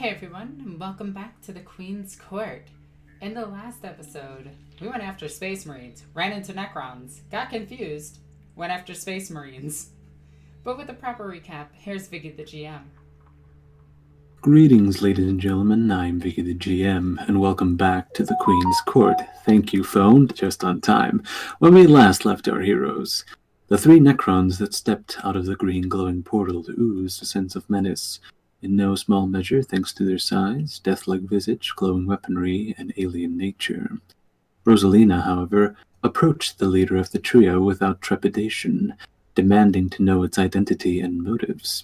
Hey everyone, and welcome back to the Queen's Court. In the last episode, we went after Space Marines, ran into Necrons, got confused, went after Space Marines. But with a proper recap, here's Vicky the GM. Greetings, ladies and gentlemen, I'm Vicky the GM, and welcome back to the Queen's Court. Thank you, phoned just on time. When we last left our heroes, the three Necrons that stepped out of the green glowing portal oozed a sense of menace, in no small measure thanks to their size, death-like visage, glowing weaponry, and alien nature. Rosalina, however, approached the leader of the trio without trepidation, demanding to know its identity and motives.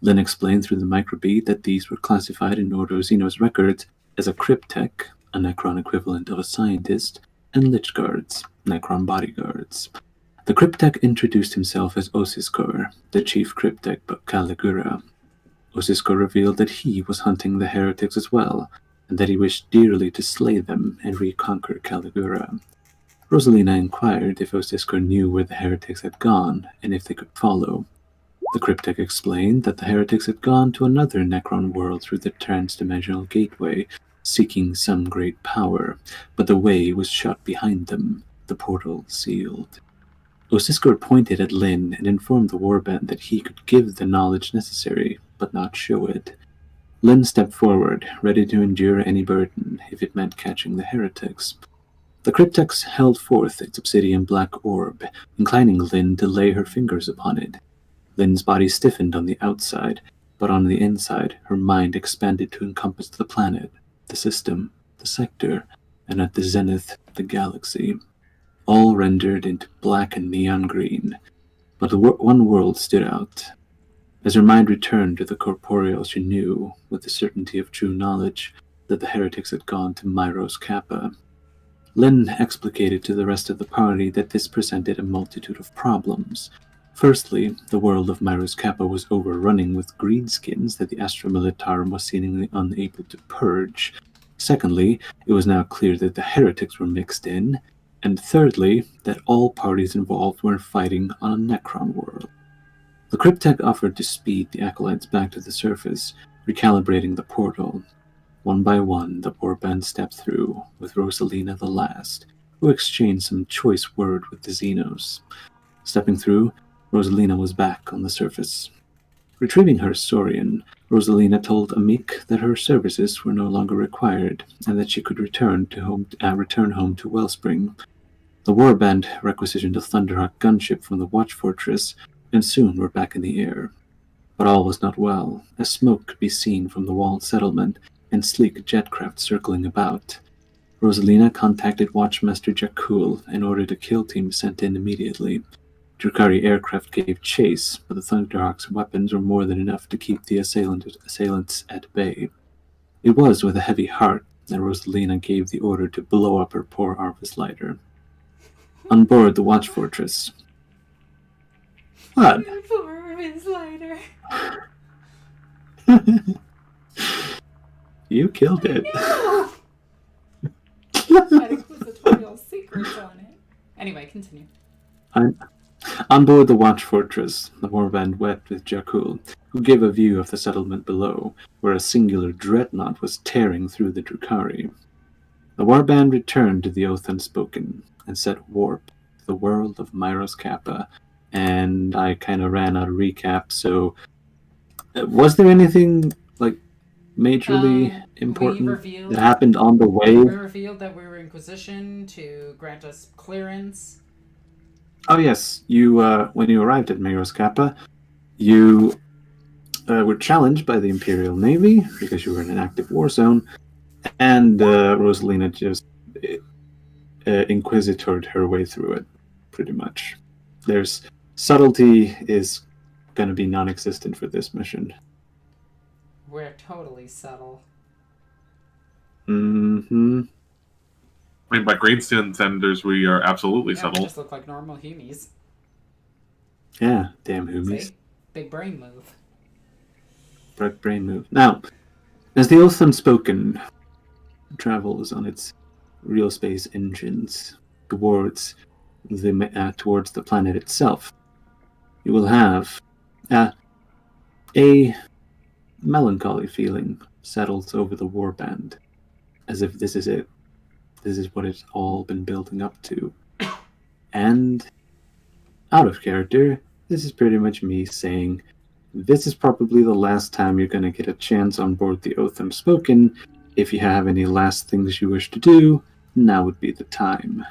Lynn explained through the microbeat that these were classified in Ordo Xeno's records as a cryptech, a Necron equivalent of a scientist, and Lich Guards, Necron bodyguards. The cryptech introduced himself as Osiskor, the chief cryptech of Caligura. Osiskor revealed that he was hunting the Heretics as well, and that he wished dearly to slay them and reconquer Caligura. Rosalina inquired if Osiskor knew where the Heretics had gone, and if they could follow. The cryptech explained that the Heretics had gone to another Necron world through the transdimensional gateway, seeking some great power, but the way was shut behind them, the portal sealed. Osiskor pointed at Lynn and informed the Warband that he could give the knowledge necessary, but not show it. Lynn stepped forward, ready to endure any burden if it meant catching the Heretics. The cryptex held forth its obsidian black orb, inclining Lynn to lay her fingers upon it. Lynn's body stiffened on the outside, but on the inside her mind expanded to encompass the planet, the system, the sector, and at the zenith, the galaxy, all rendered into black and neon green. But one world stood out. As her mind returned to the corporeal, she knew, with the certainty of true knowledge, that the Heretics had gone to Myros Kappa. Lynn explicated to the rest of the party that this presented a multitude of problems. Firstly, the world of Myros Kappa was overrunning with greenskins that the Astra Militarum was seemingly unable to purge. Secondly, it was now clear that the Heretics were mixed in. And thirdly, that all parties involved were fighting on a Necron world. The cryptech offered to speed the acolytes back to the surface, recalibrating the portal. One by one, the Warband stepped through, with Rosalina the last, who exchanged some choice word with the Xenos. Stepping through, Rosalina was back on the surface. Retrieving her Saurian, Rosalina told Amik that her services were no longer required, and that she could return home to Wellspring. The Warband requisitioned a Thunderhawk gunship from the Watch Fortress, and soon were back in the air. But all was not well, as smoke could be seen from the walled settlement, and sleek jetcraft circling about. Rosalina contacted Watchmaster Jakul and ordered a kill team sent in immediately. Drukhari aircraft gave chase, but the Thunderhawk's weapons were more than enough to keep the assailants at bay. It was with a heavy heart that Rosalina gave the order to blow up her poor Arvis lighter. On board the Watch Fortress. What? Poor Arvis lighter. You killed it. No! Had inquisitorial secrets on it. Anyway, continue. On board the Watch Fortress, the Warband wept with Jakul, who gave a view of the settlement below, where a singular dreadnought was tearing through the Drukhari. The Warband returned to the oath unspoken, and set warp to the world of Myros Kappa, and I kind of ran out of recap, so was there anything, majorly important that happened on the way? We revealed that we were Inquisition to grant us clearance. Oh yes, you when you arrived at Myros Kappa, you were challenged by the Imperial Navy because you were in an active war zone, and Rosalina just inquisitored her way through it, pretty much. There's subtlety is going to be non-existent for this mission. We're totally subtle. Mm-hmm. I mean, by green standards, we are absolutely subtle. We just look like normal humies. Yeah, damn humies. See? Big brain move. Big brain move. Now, as the oath unspoken travels on its real space engines towards the planet itself, you will have a melancholy feeling settles over the warband, as if this is it. This is what it's all been building up to. And, out of character, this is pretty much me saying, this is probably the last time you're going to get a chance on board the Oath Unspoken. If you have any last things you wish to do, now would be the time.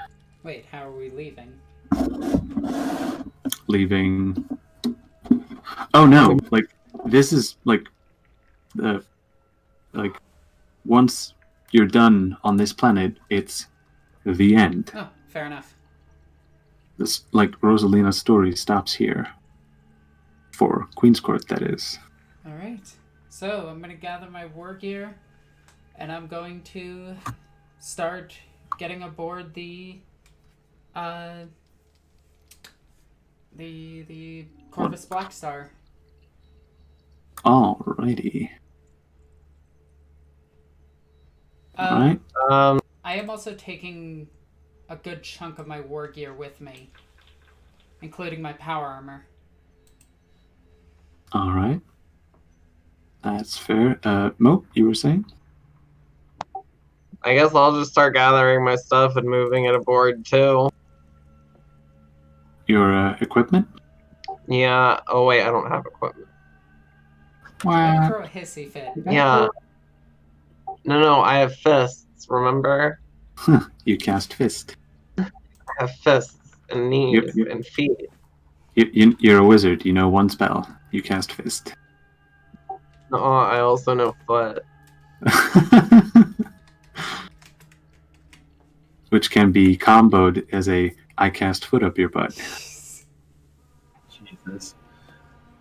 Wait, how are we leaving? Leaving. Oh no! Like, this is like once you're done on this planet, it's the end. Oh, fair enough. This, like, Rosalina's story stops here. For Queen's Court, that is. Alright. So, I'm going to gather my war gear, and I'm going to start getting aboard the Corvus Blackstar. Alrighty. Alright. I am also taking a good chunk of my war gear with me, including my power armor. Alright. That's fair. Mo, you were saying? I guess I'll just start gathering my stuff and moving it aboard too. Your equipment? Yeah. Oh wait, I don't have equipment. I'll throw a hissy fit. Yeah. No, I have fists, remember? You cast Fist. I have fists and knees Yep. and feet. You're a wizard. You know one spell. You cast Fist. No, I also know foot. Which can be comboed as a I cast foot up your butt. Jesus.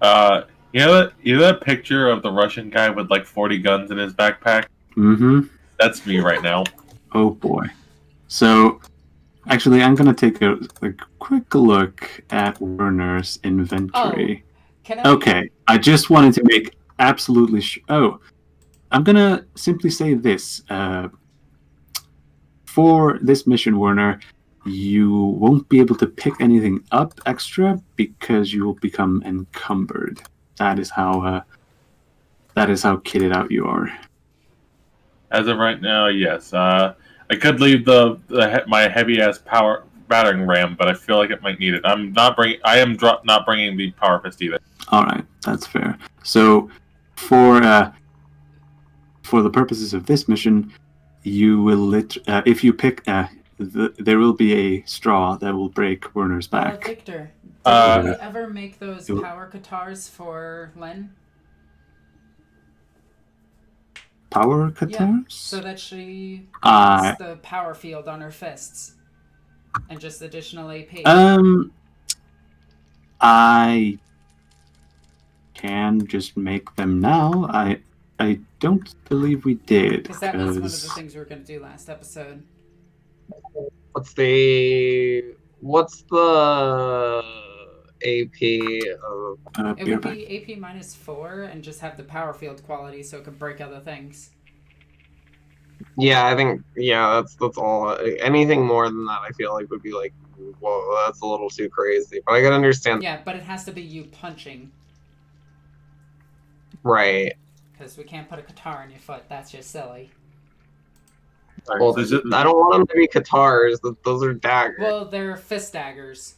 You know that picture of the Russian guy with like 40 guns in his backpack? Mm-hmm. That's me right now. Oh boy. So, actually, I'm going to take a quick look at Werner's inventory. Can I... Okay, I just wanted to make absolutely sure. Oh, I'm going to simply say this. For this mission, Werner, you won't be able to pick anything up extra because you will become encumbered. That is how kitted out you are. As of right now, yes. I could leave my heavy ass power battering ram, but I feel like it might need it. I am not bringing the power fist either. All right, that's fair. So, for the purposes of this mission, you will if you pick there will be a straw that will break Werner's back. Victor, did you ever make those power katars for Len? Power katars? Yeah, so that she has the power field on her fists and just additional AP. I can just make them now. I don't believe we did. Because that was one of the things we were going to do last episode. What's the AP of... It would be AP -4 and just have the power field quality so it could break other things. Yeah, I think, that's all. Anything more than that, I feel like would be like, whoa, that's a little too crazy. But I can understand. Yeah, but it has to be you punching. Right. Because we can't put a katar on your foot. That's just silly. Well, I don't want them to be katars. Those are daggers. Well, they're fist daggers.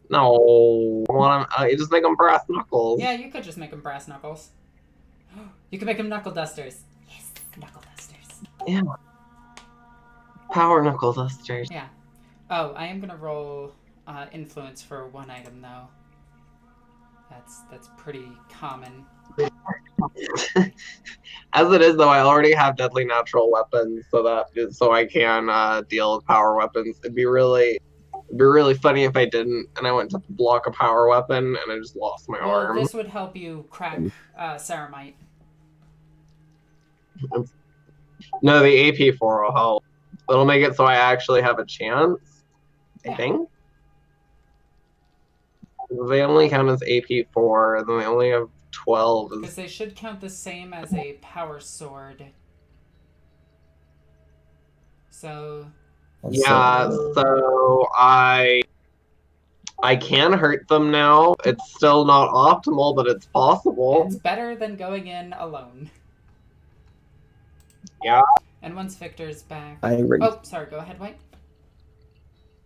No, I want them. You just make them brass knuckles. Yeah, you could just make them brass knuckles. You could make them knuckle dusters. Yes, knuckle dusters. Yeah. Power knuckle dusters. Yeah. Oh, I am gonna roll influence for one item though. That's pretty common. As it is, though, I already have deadly natural weapons, so I can deal with power weapons. It'd be really funny if I didn't, and I went to block a power weapon, and I just lost my arm. This would help you crack Ceramite. No, the AP4 will help. It'll make it so I actually have a chance, I think. They only count as AP4, and then they only have 12. Because they should count the same as a power sword. So... Yeah, so I I can hurt them now. It's still not optimal, but it's possible. It's better than going in alone. Yeah. And once Victor's back... Oh, sorry, go ahead, White.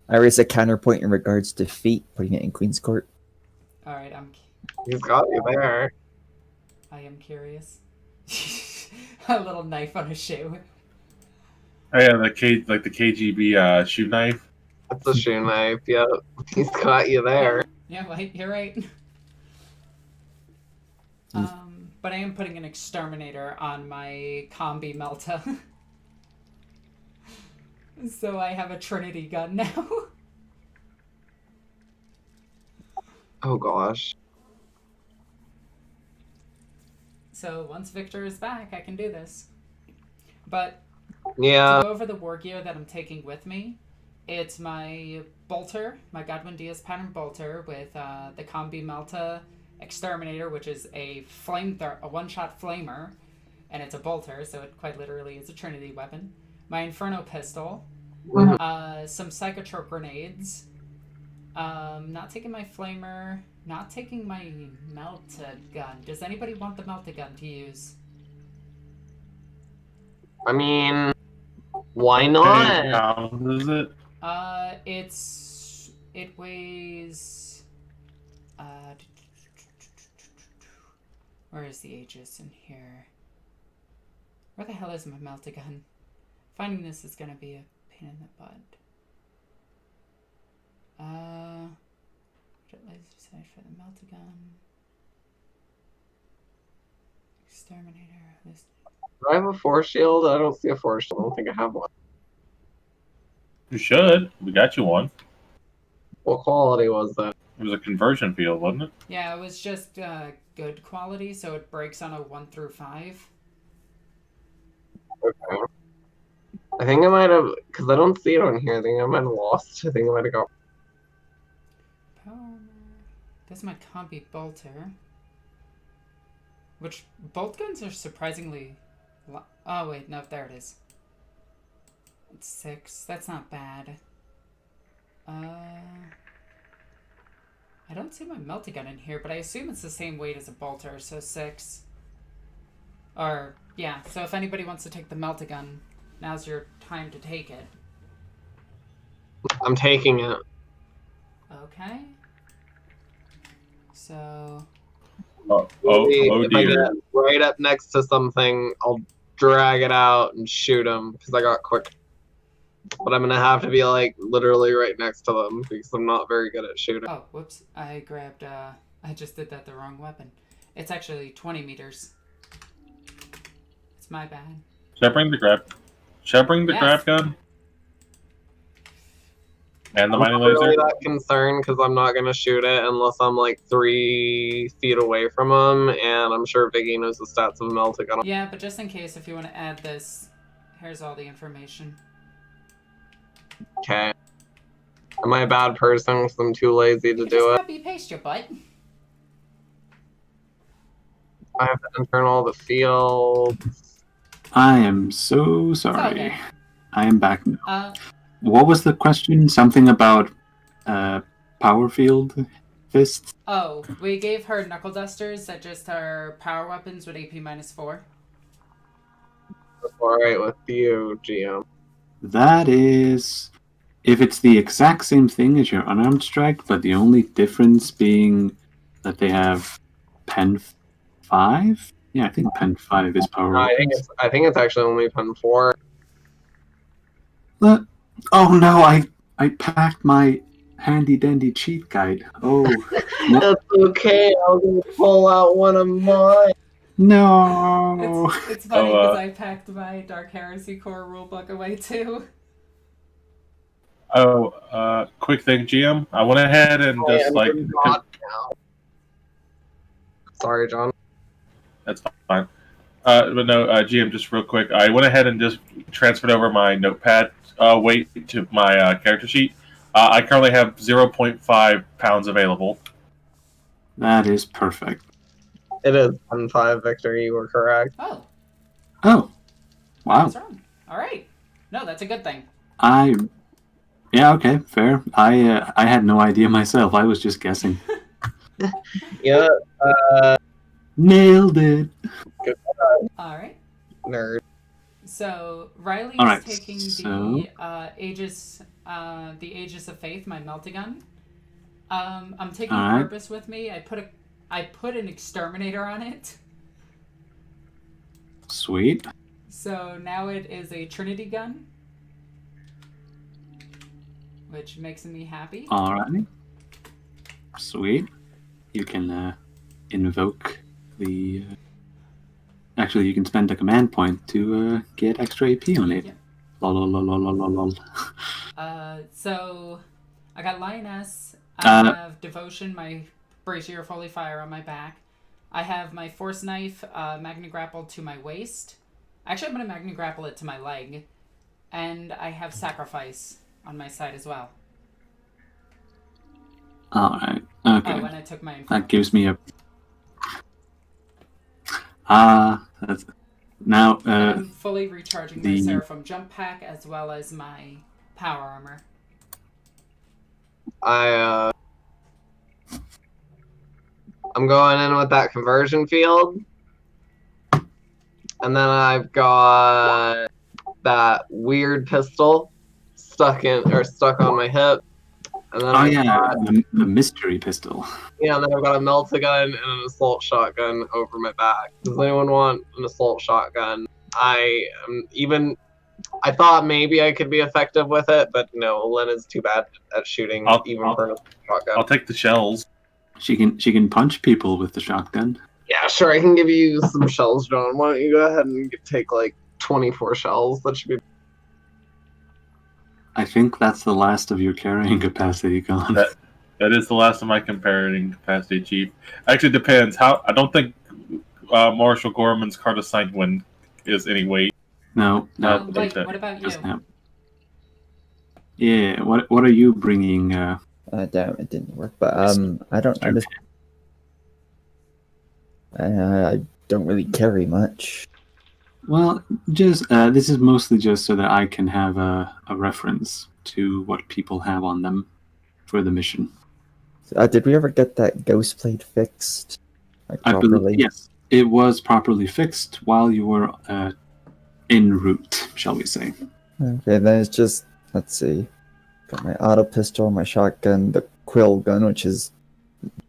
I raise a counterpoint in regards to feet, putting it in Queen's Court. Alright, He's got you there. I am curious. A little knife on a shoe. Oh yeah, the KGB shoe knife. It's a shoe knife, yeah. He's got you there. Yeah, White, you're right. But I am putting an exterminator on my combi Melta. So I have a Trinity gun now. Oh gosh. So once Victor is back, I can do this. But Yeah. to go over the war gear that I'm taking with me, it's my bolter, my Godwin Diaz pattern bolter with the combi Melta exterminator, which is a a one-shot flamer, and it's a bolter, so it quite literally is a Trinity weapon. My Inferno pistol, some psychotrope grenades. Not taking my flamer, not taking my Melta gun. Does anybody want the Melta gun to use? I mean, why not? How is it? It weighs, where is the Aegis in here? Where the hell is my Melta gun? Finding this is gonna be a pain in the butt. For the Melta gun. Exterminator. This. Do I have a force shield? I don't see a force shield. I don't think I have one. You should. We got you one. What quality was that? It was a conversion field, wasn't it? Yeah, it was just good quality, so it breaks on a 1 through 5. Okay. I think I might have, because I don't see it on here. I think I might have lost. I think I might have got. This is my combi bolter. Which bolt guns are surprisingly. Oh wait, no, there it is. It's 6. That's not bad. I don't see my Melta gun in here, but I assume it's the same weight as a bolter, so 6. Or yeah. So if anybody wants to take the Melta gun, now's your time to take it. I'm taking it. Okay. So. If I dear. get right up next to something, I'll drag it out and shoot them because I got quick. But I'm gonna have to be like literally right next to them because I'm not very good at shooting. Oh, whoops! I grabbed. I just did that the wrong weapon. It's actually 20 meters. It's my bad. Should I bring the grab gun? And the I'm mining not laser? really that concerned because I'm not gonna shoot it unless I'm like 3 feet away from them, and I'm sure Viggy knows the stats of a Melta gun. Yeah, but just in case, if you want to add this, here's all the information. Okay. Am I a bad person because I'm too lazy to do it? Copy paste your butt. I have to enter all the fields. I am so sorry. Okay. I am back now. Uh, What was the question? Something about power field fists? oh, we gave her knuckle dusters that just are power weapons with AP -4. That's alright with you, GM. That is, if it's the exact same thing as your unarmed strike, but the only difference being that they have pen 5? Yeah, I think pen 5 is power weapons. I think it's actually only pen 4. Oh no, I packed my handy dandy cheat guide. Oh. That's okay, I'll go pull out one of mine. No. It's funny because I packed my Dark Heresy core rulebook away too. Quick thing, GM. I went ahead and just like. Sorry, John. That's fine. But no, GM, just real quick. I went ahead and just transferred over my notepad weight to my character sheet. I currently have 0.5 pounds available. That is perfect. It is pen 5, Victor. You were correct. Oh, Oh. Wow. that's wrong. All right. No, that's a good thing. I Yeah, okay, fair. I had no idea myself. I was just guessing. Yeah, Nailed it. All right. nerd. So Riley All is right, taking so the Aegis of Faith, my meltagun. I'm taking all right. Purpose with me. I put an exterminator on it. Sweet. So now it is a Trinity gun, which makes me happy. All right. Sweet. You can invoke the. Actually, you can spend a command point to get extra AP on it. Yep. Lol, lol, lol, lol, lol, lol. So I got Lioness. I have Devotion, my Brazier of Holy Fire on my back. I have my Force Knife, Magna Grapple to my waist. Actually, I'm going to Magna Grapple it to my leg. And I have Sacrifice on my side as well. All right. Okay. Oh, and I took my... That gives me a... that's... Now, I'm fully recharging my the- Seraphim Jump Pack as well as my Power Armor. I'm going in with that conversion field. And then I've got that weird pistol stuck on my hip. And then I've got, the mystery pistol. yeah, and then I've got a melta-gun and an assault shotgun over my back. Does anyone want an assault shotgun? I thought maybe I could be effective with it, but no, Len is too bad at shooting for an assault shotgun. I'll take the shells. She can punch people with the shotgun. Yeah, sure, I can give you some shells, John. Why don't you go ahead and take like 24 shells? That should be... I think that's the last of your carrying capacity gone. That is the last of my carrying capacity, Chief. Actually, depends. I don't think Marshal Gorman's card of Sanguine is any weight. No. Wait, what about you? Yeah, what are you bringing? Damn, it didn't work. But I don't really carry much. Well, just this is mostly just so that I can have a reference to what people have on them for the mission. Did we ever get that ghost plate fixed? Like, I properly? believe, yes, it was properly fixed while you were en route, shall we say. Okay, then it's just, let's see. Got my auto pistol, my shotgun, the quill gun, which is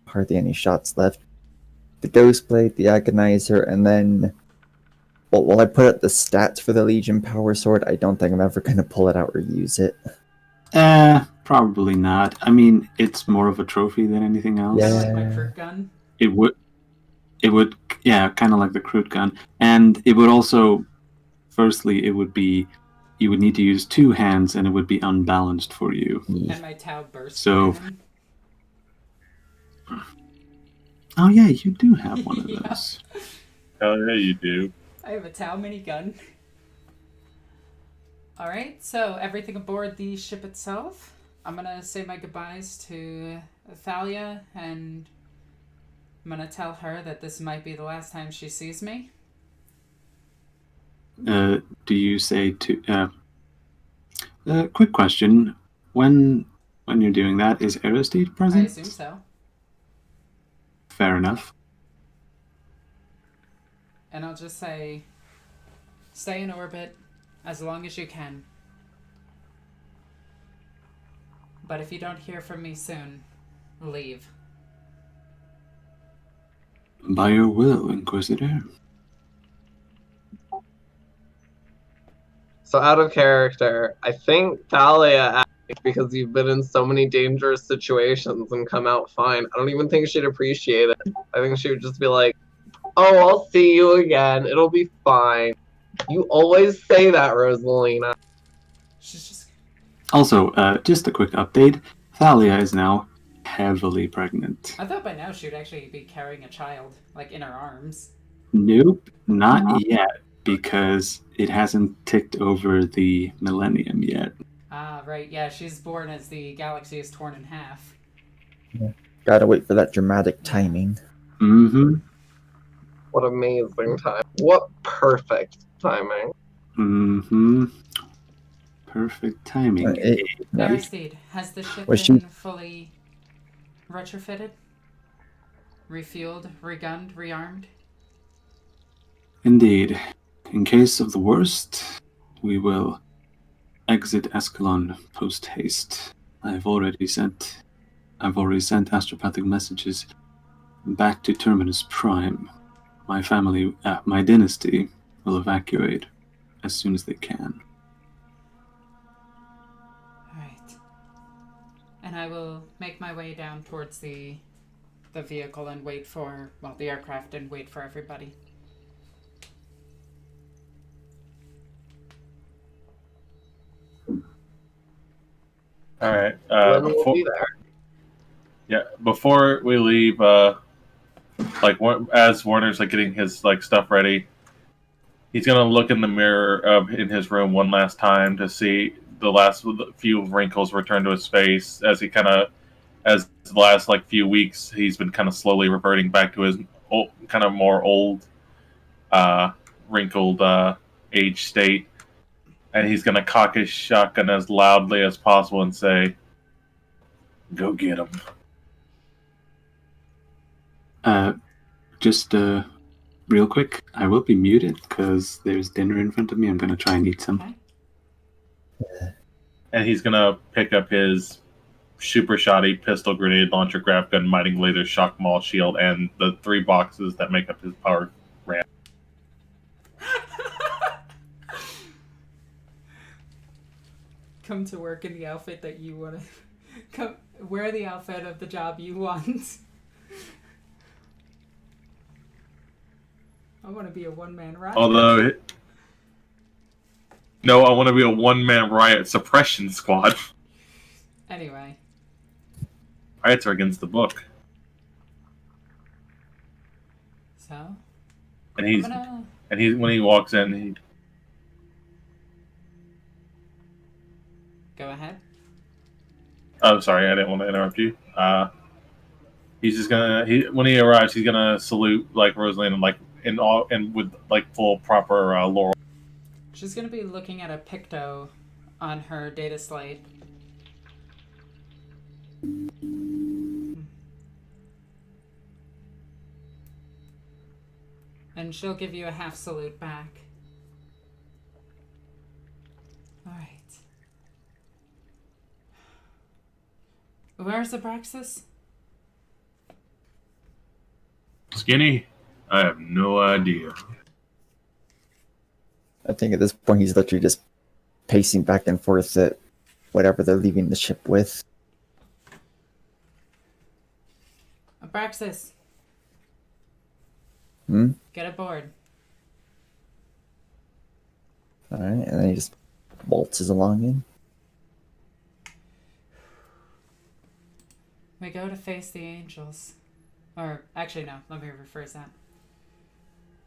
hardly any shots left, the ghost plate, the agonizer, and then... Well, while I put up the stats for the Legion Power Sword, I don't think I'm ever going to pull it out or use it. Probably not. I mean, it's more of a trophy than anything else. Yeah. Like my fruit gun? It would, yeah, kind of like the Crute gun. And it would also, firstly, you would need to use two hands and it would be unbalanced for you. And my Tau burst. So, cannon. oh yeah, you do have one of Yeah. those. Hell yeah, you do. I have a Tau minigun. Alright, so everything aboard the ship itself. I'm gonna say my goodbyes to Thalia, and I'm gonna tell her that this might be the last time she sees me. Do you say to... quick question. When you're doing that, is Heresy I present? assume so. Fair enough. And I'll just say, stay in orbit as long as you can. But if you don't hear from me soon, leave. By your will, Inquisitor. So out of character, I think Thalia, because you've been in so many dangerous situations and come out fine, I don't even think she'd appreciate it. I think she would just be like, oh, I'll see you again. It'll be fine. You always say that, Rosalina. She's just... Also, just a quick update. Thalia is now heavily pregnant. I thought by now she would actually be carrying a child, like in her arms. Nope, not yet, because it hasn't ticked over the millennium yet. Ah, right, yeah, she's born as the galaxy is torn in half. Yeah. Gotta wait for that dramatic timing. Mm-hmm. What amazing time. What perfect timing. Mm-hmm. Perfect timing. Aristide, has the ship Was been she- fully retrofitted? Refueled, regunned, rearmed? Indeed. In case of the worst, we will exit Escalon post-haste. I've already sent astropathic messages back to Terminus Prime. My family, my dynasty, will evacuate as soon as they can. Alright. And I will make my way down towards the vehicle and wait for, well, the aircraft and wait for everybody. All right. When we'll be there. Yeah, before we leave, as Warner's like getting his like stuff ready, he's gonna look in the mirror in his room one last time to see the last few wrinkles return to his face as the last like few weeks he's been kind of slowly reverting back to his old, kind of more old, wrinkled age state, and he's gonna cock his shotgun as loudly as possible and say, "Go get him." Just real quick, I will be muted because there's dinner in front of me. I'm going to try and eat some. Okay. And he's gonna pick up his super shoddy pistol, grenade launcher, grab gun, mighting laser, shock maul, shield, and the 3 boxes that make up his power ramp. Come to work in the outfit that you want to... Wear the outfit of the job you want. I want to be a one-man riot. Although, no, I want to be a one-man riot suppression squad. Anyway. Riots are against the book. So? And he's when he walks in, Go ahead. Oh, sorry, I didn't want to interrupt you. He's just gonna when he arrives, he's gonna salute like Rosalina, like and with like full proper laurel. She's gonna be looking at a picto on her data slate. And she'll give you a half salute back. Alright. Where's Abraxas? Skinny, I have no idea. I think at this point he's literally just pacing back and forth at whatever they're leaving the ship with. Abraxas. Get aboard. Alright, and then he just waltzes along in. We go to face the angels. Or, actually no, let me rephrase that.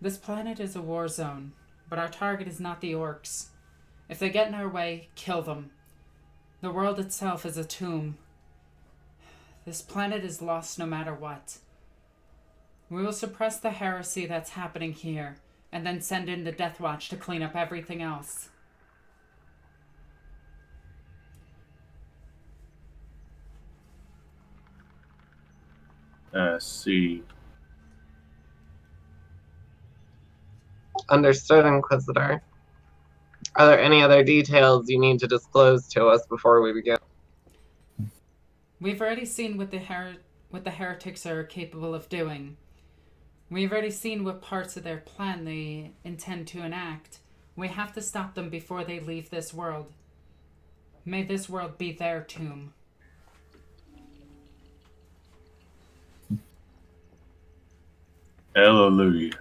This planet is a war zone, but our target is not the orks. If they get in our way, kill them. The world itself is a tomb. This planet is lost no matter what. We will suppress the heresy that's happening here, and then send in the deathwatch to clean up everything else. See. Understood, Inquisitor. Are there any other details you need to disclose to us before we begin? We've already seen what the heretics are capable of doing. We've already seen what parts of their plan they intend to enact. We have to stop them before they leave this world. May this world be their tomb. Hallelujah.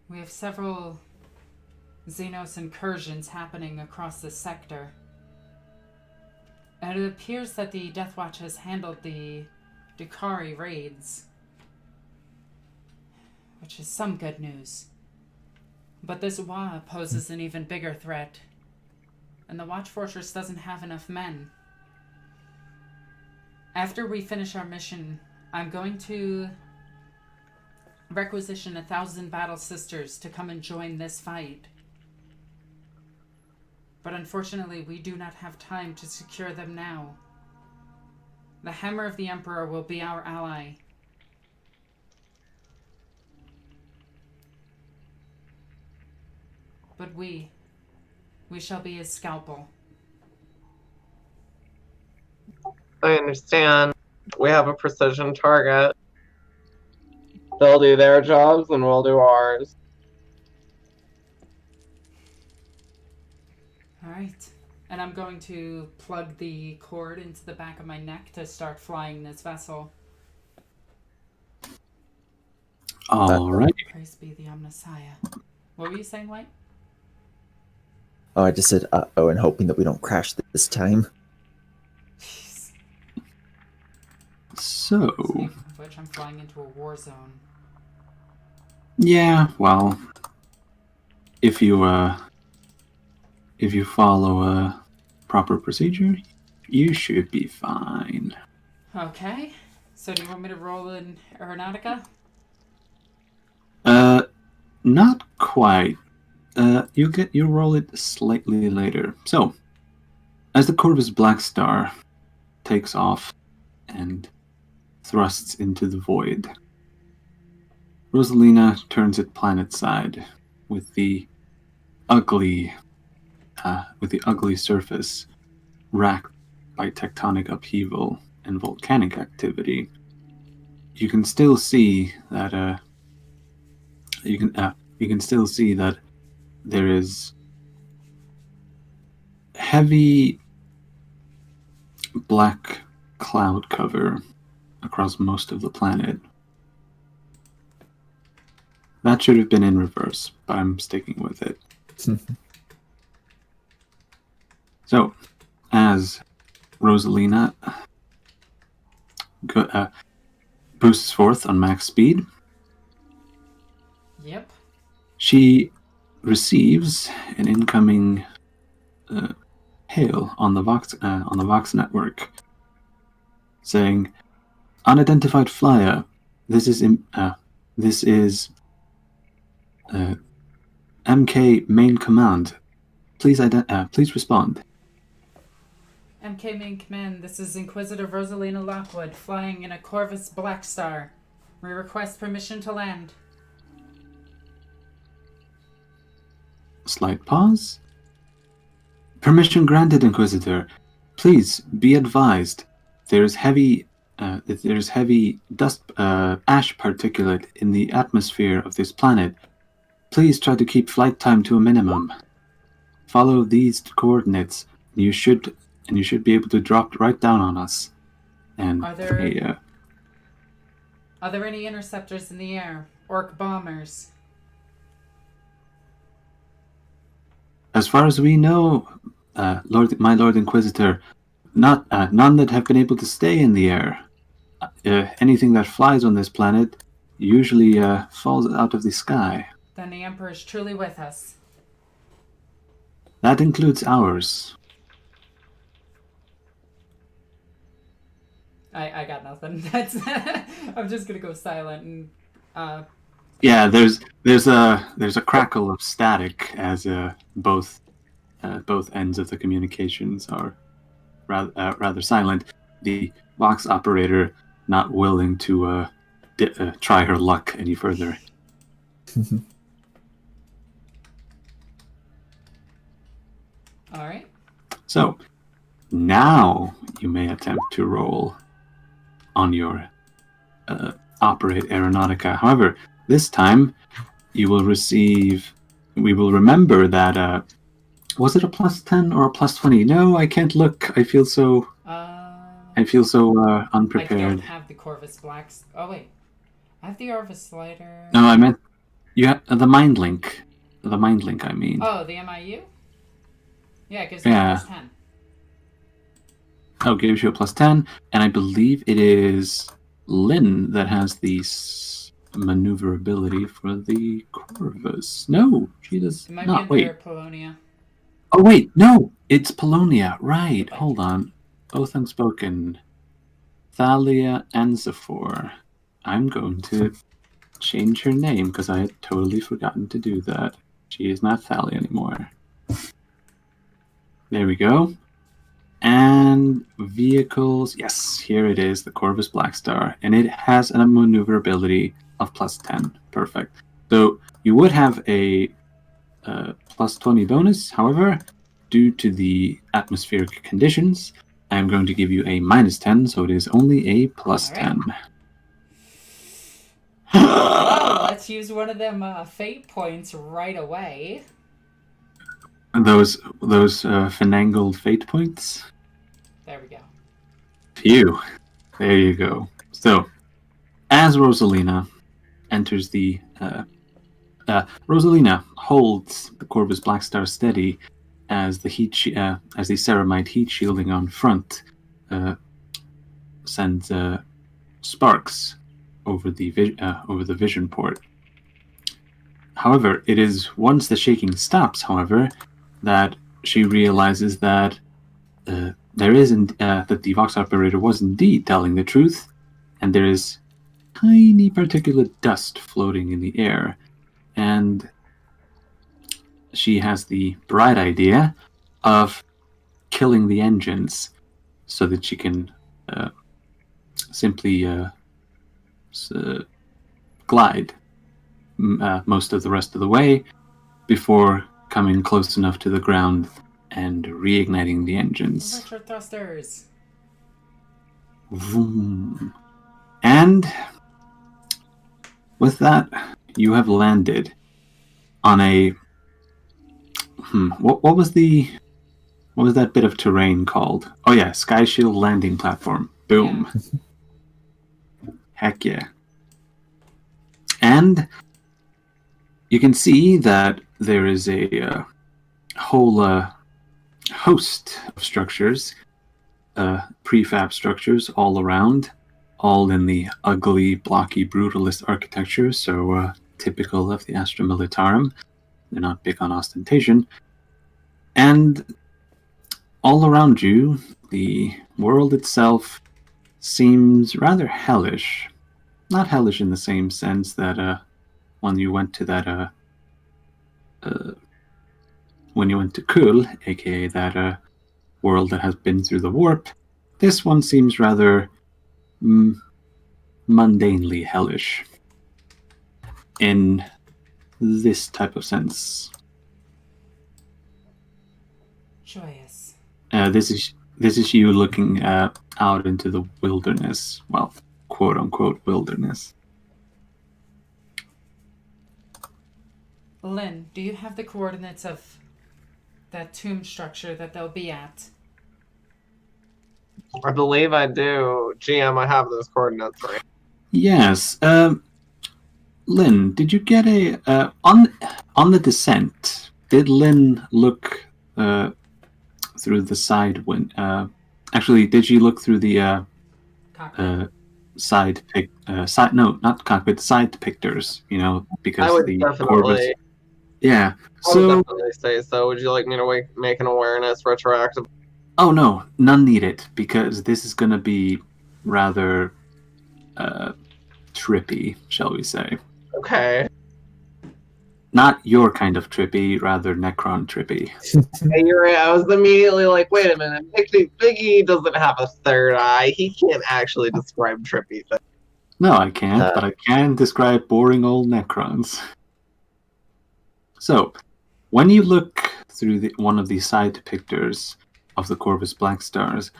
We have several Xenos incursions happening across this sector. And it appears that the Deathwatch has handled the Dukari raids, which is some good news. But this Wa poses an even bigger threat, and the Watch Fortress doesn't have enough men. After we finish our mission, I'm going to requisition 1,000 battle sisters to come and join this fight. But unfortunately, we do not have time to secure them now. The Hammer of the Emperor will be our ally. But we shall be his scalpel. I understand. We have a precision target. They'll do their jobs and we'll do ours. Alright. And I'm going to plug the cord into the back of my neck to start flying this vessel. All right. Praise be the Omnissiah. What were you saying, White? Oh, I just said uh-oh and hoping that we don't crash this time. Jeez. So, Speaking of which, I'm flying into a war zone. yeah, well, if you follow a proper procedure, you should be fine. Okay. So do you want me to roll in Aeronautica? Not quite. You roll it slightly later. So, as the Corvus Black Star takes off and thrusts into the void, Rosalina turns it planet side with the ugly surface racked by tectonic upheaval and volcanic activity. You can still see that there is heavy black cloud cover across most of the planet. That should have been in reverse, but I'm sticking with it. So, as Rosalina boosts forth on max speed, Yep. she receives an incoming hail on the Vox network, saying, "Unidentified flyer. This is MK main command. Please respond." MK Main Command, this is Inquisitor Rosalina Lockwood, flying in a Corvus Black Star. We request permission to land. Slight pause. "Permission granted, Inquisitor. Please be advised. There's heavy dust, ash particulate in the atmosphere of this planet. Please try to keep flight time to a minimum. Follow these coordinates. You should be able to drop right down on us." And Are there any interceptors in the air? Orc bombers? as far as we know, my Lord Inquisitor, none that have been able to stay in the air. Anything that flies on this planet usually falls out of the sky. Then the Emperor is truly with us. That includes ours. I got nothing. That's I'm just gonna go silent and Yeah, there's a crackle of static as both ends of the communications are rather silent. The box operator not willing to try her luck any further. Alright. So now you may attempt to roll on your operate Aeronautica. However, this time you will receive. We will remember that. Was it a +10 or a +20? No, I can't look. I feel so unprepared. I don't have the Corvus Blacks. Oh wait, I have the Orvus Slider. No, I meant you have the Mind Link. The Mind Link, I mean. Oh, the MIU. Yeah, it gives me a +10. Oh, gives you a +10, and I believe it is Lynn that has the maneuverability for the Corvus. No, she does It might not. be Wait. Polonia. Oh wait, no, it's Polonia. Right. Hold on. Both unspoken. Thalia and Zephyr. I'm going to change her name because I had totally forgotten to do that. She is not Thalia anymore. There we go. And vehicles, yes, here it is, the Corvus Blackstar, and it has a maneuverability of +10. Perfect. So you would have a +20 bonus. However, due to the atmospheric conditions, I'm going to give you a -10, so it is only a +10. Well, let's use one of them fate points right away. Those finangled fate points. There we go. Phew. There you go. So, as Rosalina enters the Rosalina holds the Corvus Blackstar steady as the as the ceramite heat shielding on front sends sparks over the vision port. However, it is once the shaking stops, however, that she realizes that that the Vox operator was indeed telling the truth, and there is tiny particulate dust floating in the air, and she has the bright idea of killing the engines so that she can simply glide most of the rest of the way before coming close enough to the ground and reigniting the engines. Electro thrusters. Vroom. And with that, you have landed on a what was that bit of terrain called? Oh yeah, Sky Shield landing platform. Boom. Yeah. Heck yeah. And you can see that there is a whole host of structures, prefab structures all around, all in the ugly, blocky, brutalist architecture, so typical of the Astra Militarum. They're not big on ostentation. And all around you, the world itself seems rather hellish. Not hellish in the same sense that when you went to that when you went to Kul, aka that world that has been through the warp, this one seems rather mundanely hellish in this type of sense. Joyous. This is you looking out into the wilderness. Well, quote unquote wilderness. Lynn, do you have the coordinates of that tomb structure that they'll be at? I believe I do. GM, I have those coordinates right. Yes. Lynn, did you get a on the descent? Did Lynn look through the side window? Actually, did she look through the side pictures? You know, because I would the definitely. Corvus. Yeah. I would definitely say so. Would you like me to make an awareness retroactive? Oh no, none needed, because this is going to be rather trippy, shall we say. Okay. Not your kind of trippy, rather Necron trippy. Hey, you're right. I was immediately like, wait a minute. Biggie doesn't have a third eye. He can't actually describe trippy things. No, I can't, but I can describe boring old Necrons. So, when you look through one of the side pictures of the Corvus Blackstars,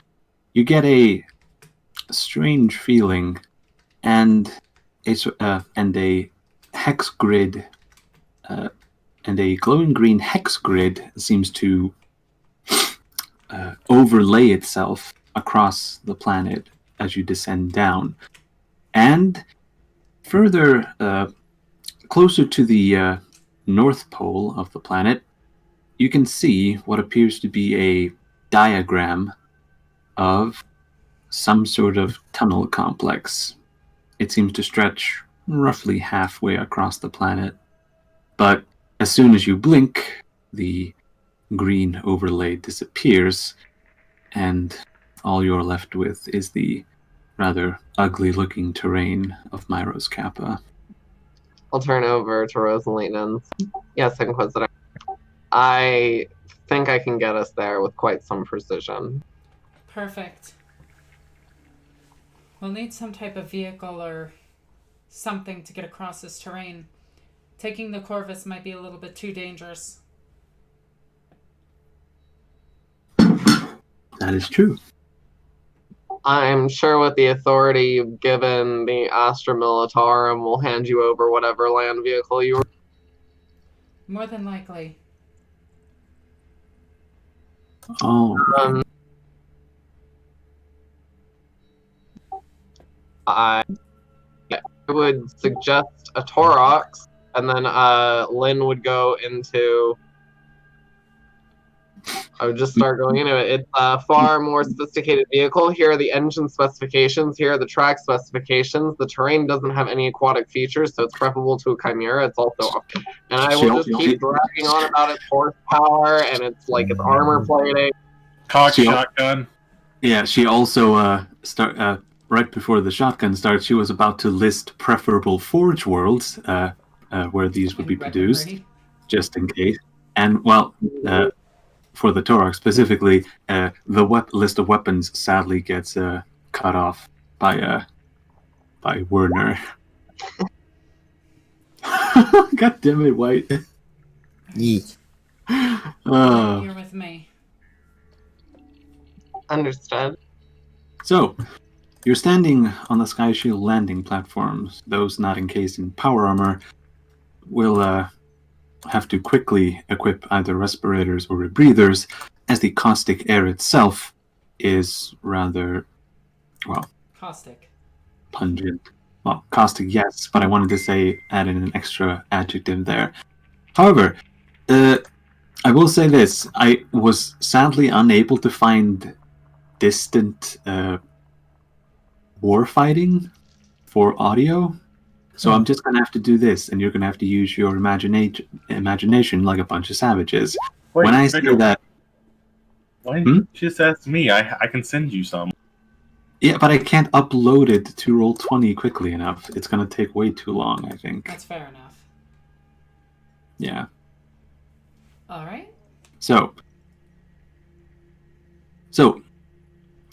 you get a strange feeling, and a hex grid, and a glowing green hex grid seems to overlay itself across the planet as you descend down. And further, closer to the north pole of the planet, you can see what appears to be a diagram of some sort of tunnel complex. It seems to stretch roughly halfway across the planet. But as soon as you blink, the green overlay disappears, and all you're left with is the rather ugly-looking terrain of Myros Kappa. I'll turn over to Rosalina. Yes, Inquisitor. I think I can get us there with quite some precision. Perfect. We'll need some type of vehicle or something to get across this terrain. Taking the Corvus might be a little bit too dangerous. That is true. I'm sure with the authority you've given the Astra Militarum, we'll hand you over whatever land vehicle you were. More than likely. Oh. I would suggest a Torox, and then Lynn would go into. I would just start going into it. It's a far more sophisticated vehicle. Here are the engine specifications. Here are the track specifications. The terrain doesn't have any aquatic features, so it's preferable to a Chimera. It's also, and I will just keep bragging on about its horsepower and its its armor plating. Cock shotgun. Yeah, she also right before the shotgun starts, she was about to list preferable forge worlds where these would be produced, just in case. And well. For the Torok specifically, the list of weapons sadly gets cut off by Werner. God damn it, White. Yeet. You're with me. Understood. So, you're standing on the Sky Shield landing platforms. Those not encased in power armor will have to quickly equip either respirators or rebreathers, as the caustic air itself is rather, well, caustic. Pungent. Well, caustic, yes, but I wanted to say add in an extra adjective there. However, I will say this. I was sadly unable to find distant war fighting for audio. So I'm just going to have to do this, and you're going to have to use your imagination like a bunch of savages. Wait, when I say that... Why didn't you just ask me? I can send you some. Yeah, but I can't upload it to Roll20 quickly enough. It's going to take way too long, I think. That's fair enough. Yeah. All right. So,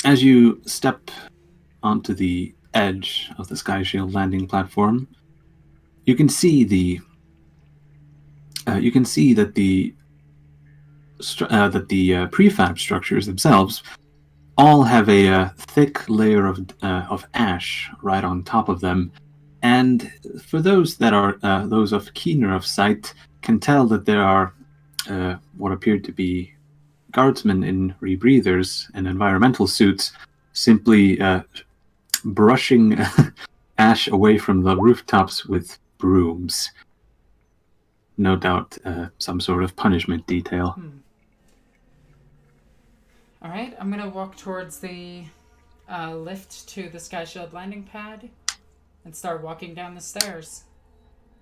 as you step onto the edge of the Sky Shield landing platform, you can see that the prefab structures themselves all have a thick layer of ash right on top of them, and for those that are those of keener of sight can tell that there are what appear to be guardsmen in rebreathers and environmental suits simply brushing ash away from the rooftops with brooms. No doubt some sort of punishment detail. All right, I'm going to walk towards the lift to the Sky Shield landing pad and start walking down the stairs.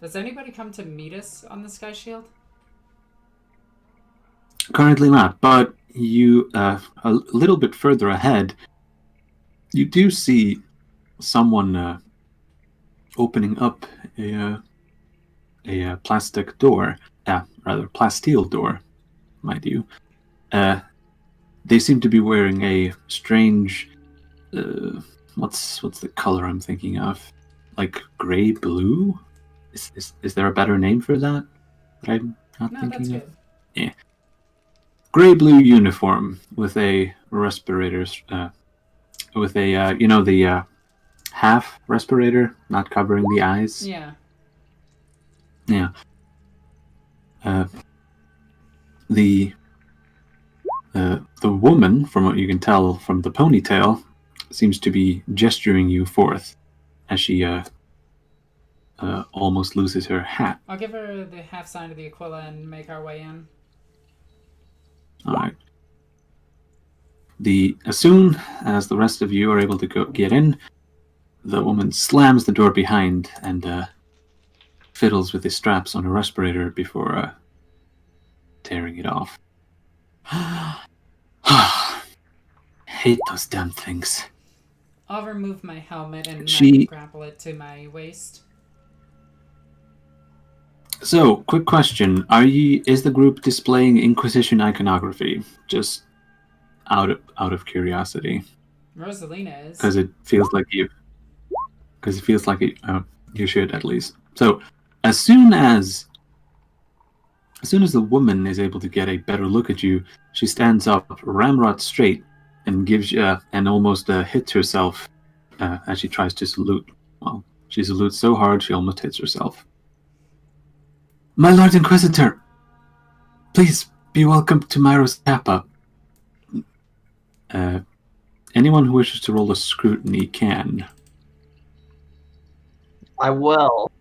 Does anybody come to meet us on the Sky Shield? Currently not, but you, a little bit further ahead, you do see someone opening up a plastic door, rather plasteel door, mind you. They seem to be wearing a strange, what's the color I'm thinking of? Like gray blue? Is there a better name for that I'm not thinking that's of? good. Yeah. Gray blue uniform with a respirator, with a the half respirator, not covering the eyes. Yeah. Yeah. The woman, from what you can tell from the ponytail, seems to be gesturing you forth as she almost loses her hat. I'll give her the half sign of the Aquila and make our way in. All right. As soon as the rest of you are able to get in, the woman slams the door behind and fiddles with the straps on her respirator before tearing it off. Hate those damn things. I'll remove my helmet and She grapple it to my waist. So, quick question: is the group displaying Inquisition iconography? Just out of curiosity, Rosalina is. because it feels like you. Because it feels like you should at least. So, as soon as the woman is able to get a better look at you, she stands up, ramrod straight, and and almost hits herself as she tries to salute. Well, she salutes so hard she almost hits herself. My Lord Inquisitor, please be welcome to Myros Kappa. Anyone who wishes to roll a scrutiny can. I will.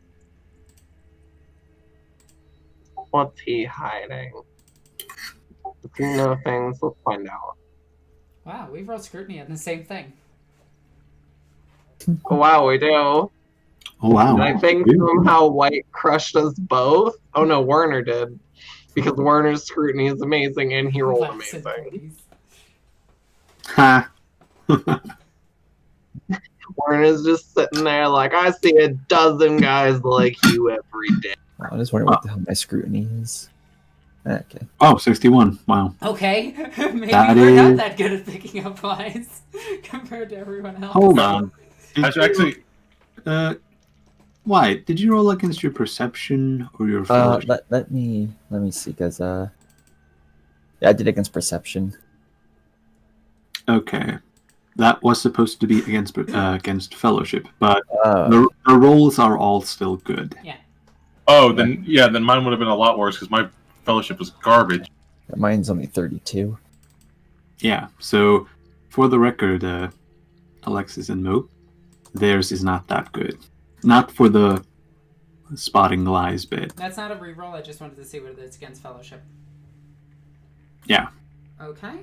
What's he hiding? Does he know things? Let's find out. Wow, we've rolled scrutiny on the same thing. Oh, wow, we do. Oh wow! And I think somehow White crushed us both. Oh no, Werner did. Because Werner's scrutiny is amazing and he rolled Laughs and amazing. praise. Ha! Werner's just sitting there like, I see a dozen guys like you every day. I was wondering what the hell my scrutiny is. Okay. Oh, 61. Wow. Okay, maybe That we're not is- that good at picking up lies compared to everyone else. Hold on. Actually, Why? Did you roll against your perception or your fellowship? Let me see, guys. Yeah, I did against perception. Okay. That was supposed to be against fellowship, but Uh, the rolls are all still good. then mine would have been a lot worse because my fellowship was garbage. mine's only 32. Yeah, so for the record, Alexis and Mo, theirs is not that good. Not for the spotting lies bit. That's not a reroll, I just wanted to see what it is against fellowship. Yeah. Okay.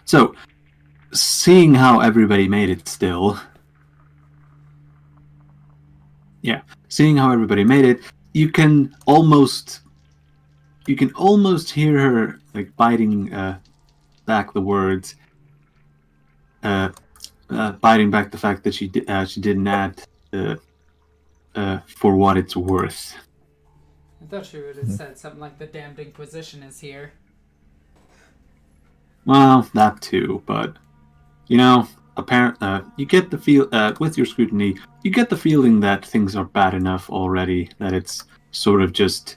So, seeing how everybody made it still... Yeah, seeing how everybody made it, you can almost hear her like biting back the words, biting back the fact that she didn't add for what it's worth. I thought she would have said something like the damned Inquisition is here. Well, that too, but you get the feel with your scrutiny, you get the feeling that things are bad enough already, that it's sort of just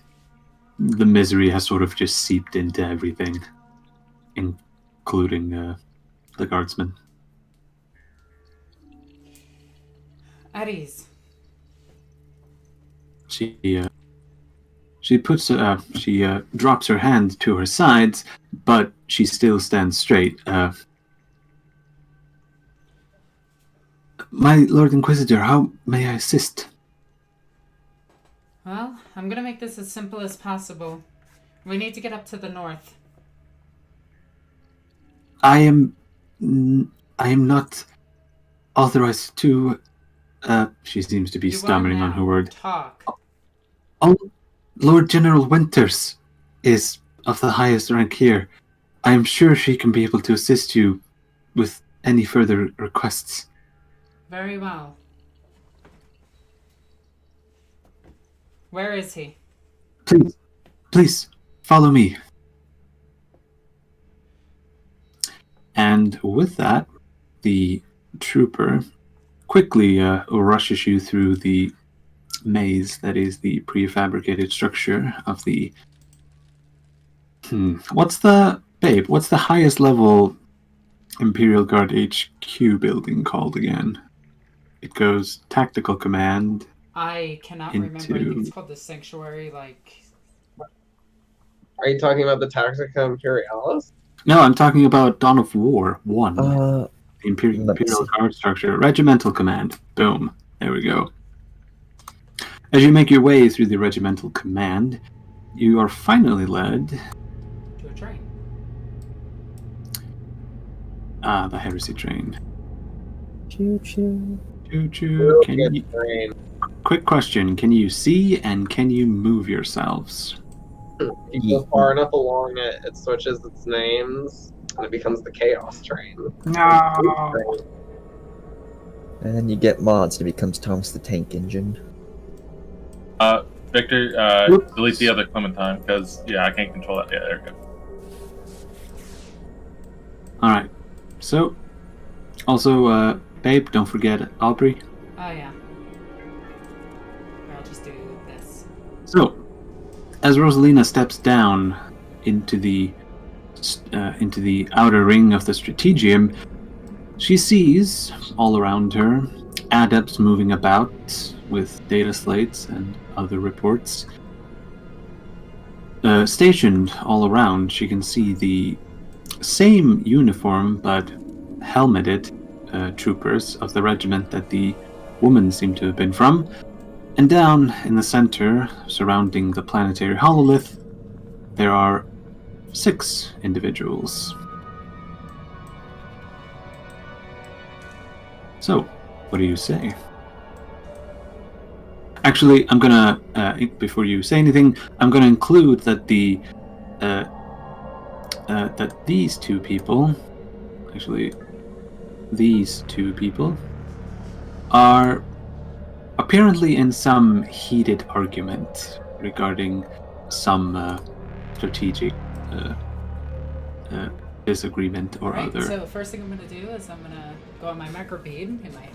the misery has sort of just seeped into everything, including the guardsmen. At ease. She drops her hand to her sides, but she still stands straight. My Lord Inquisitor, how may I assist? Well, I'm gonna make this as simple as possible. We need to get up to the north. I am not authorized to... she seems to be stammering on her word. Talk. Oh, Lord General Winters is of the highest rank here. I am sure she can be able to assist you with any further requests. Very well. Where is he? Please, follow me. And with that, the trooper quickly rushes you through the maze that is the prefabricated structure of the... What's the highest level Imperial Guard HQ building called again? It goes Tactical Command. I cannot remember. I think it's called the Sanctuary, Are you talking about the Tactica Imperialis? No, I'm talking about Dawn of War 1. Uh, The Imperial Guard structure. Regimental Command. Boom. There we go. As you make your way through the Regimental Command, you are finally led... to a train. The Heresy train. Choo-choo. Choo-choo. Quick question. Can you see and can you move yourselves? If you go far enough along it, it switches its names, and it becomes the Chaos Train. No! And then you get mods, and it becomes Thomas the Tank Engine. Victor, Whoops. delete the other Clementine, because, yeah, I can't control that. Yeah, there we go. Alright. So, also, babe, don't forget Aubrey. Oh, yeah. I'll just do this. So, as Rosalina steps down into the outer ring of the Strategium, she sees all around her adepts moving about with data slates and other reports. Stationed all around, she can see the same uniform but helmeted troopers of the regiment that the woman seemed to have been from. And down in the center, surrounding the planetary hololith, there are 6 individuals. So, what do you say? Actually, I'm gonna, before you say anything, I'm gonna include that that these two people are apparently in some heated argument regarding some strategic disagreement or Alright, other. so first thing I'm going to do is I'm going to go on my microbead in my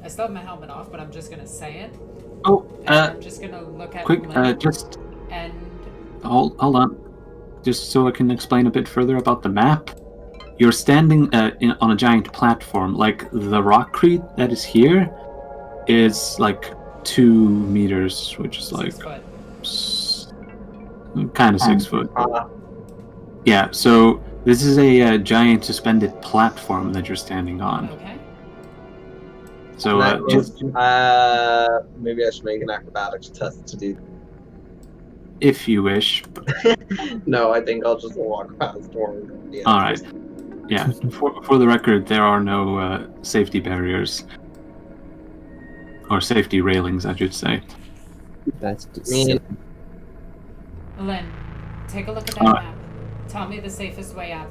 I still have my helmet off, but I'm just going to say it. Oh, And I'm just going to look at quick, Lynn just and hold on. Just so I can explain a bit further about the map. You're standing on a giant platform. Like, the rockcrete that is here is like 2 meters, which is 6 like foot. kind of 6 foot. Yeah, so this is a giant suspended platform that you're standing on. Okay. So just maybe I should make an acrobatics test to do. if you wish. No, I think I'll just walk past toward the All right. Yeah. For the record, there are no safety barriers or safety railings, I should say. That's just Me- Lynn, take a look at that Alright. map. Tell me the safest way up.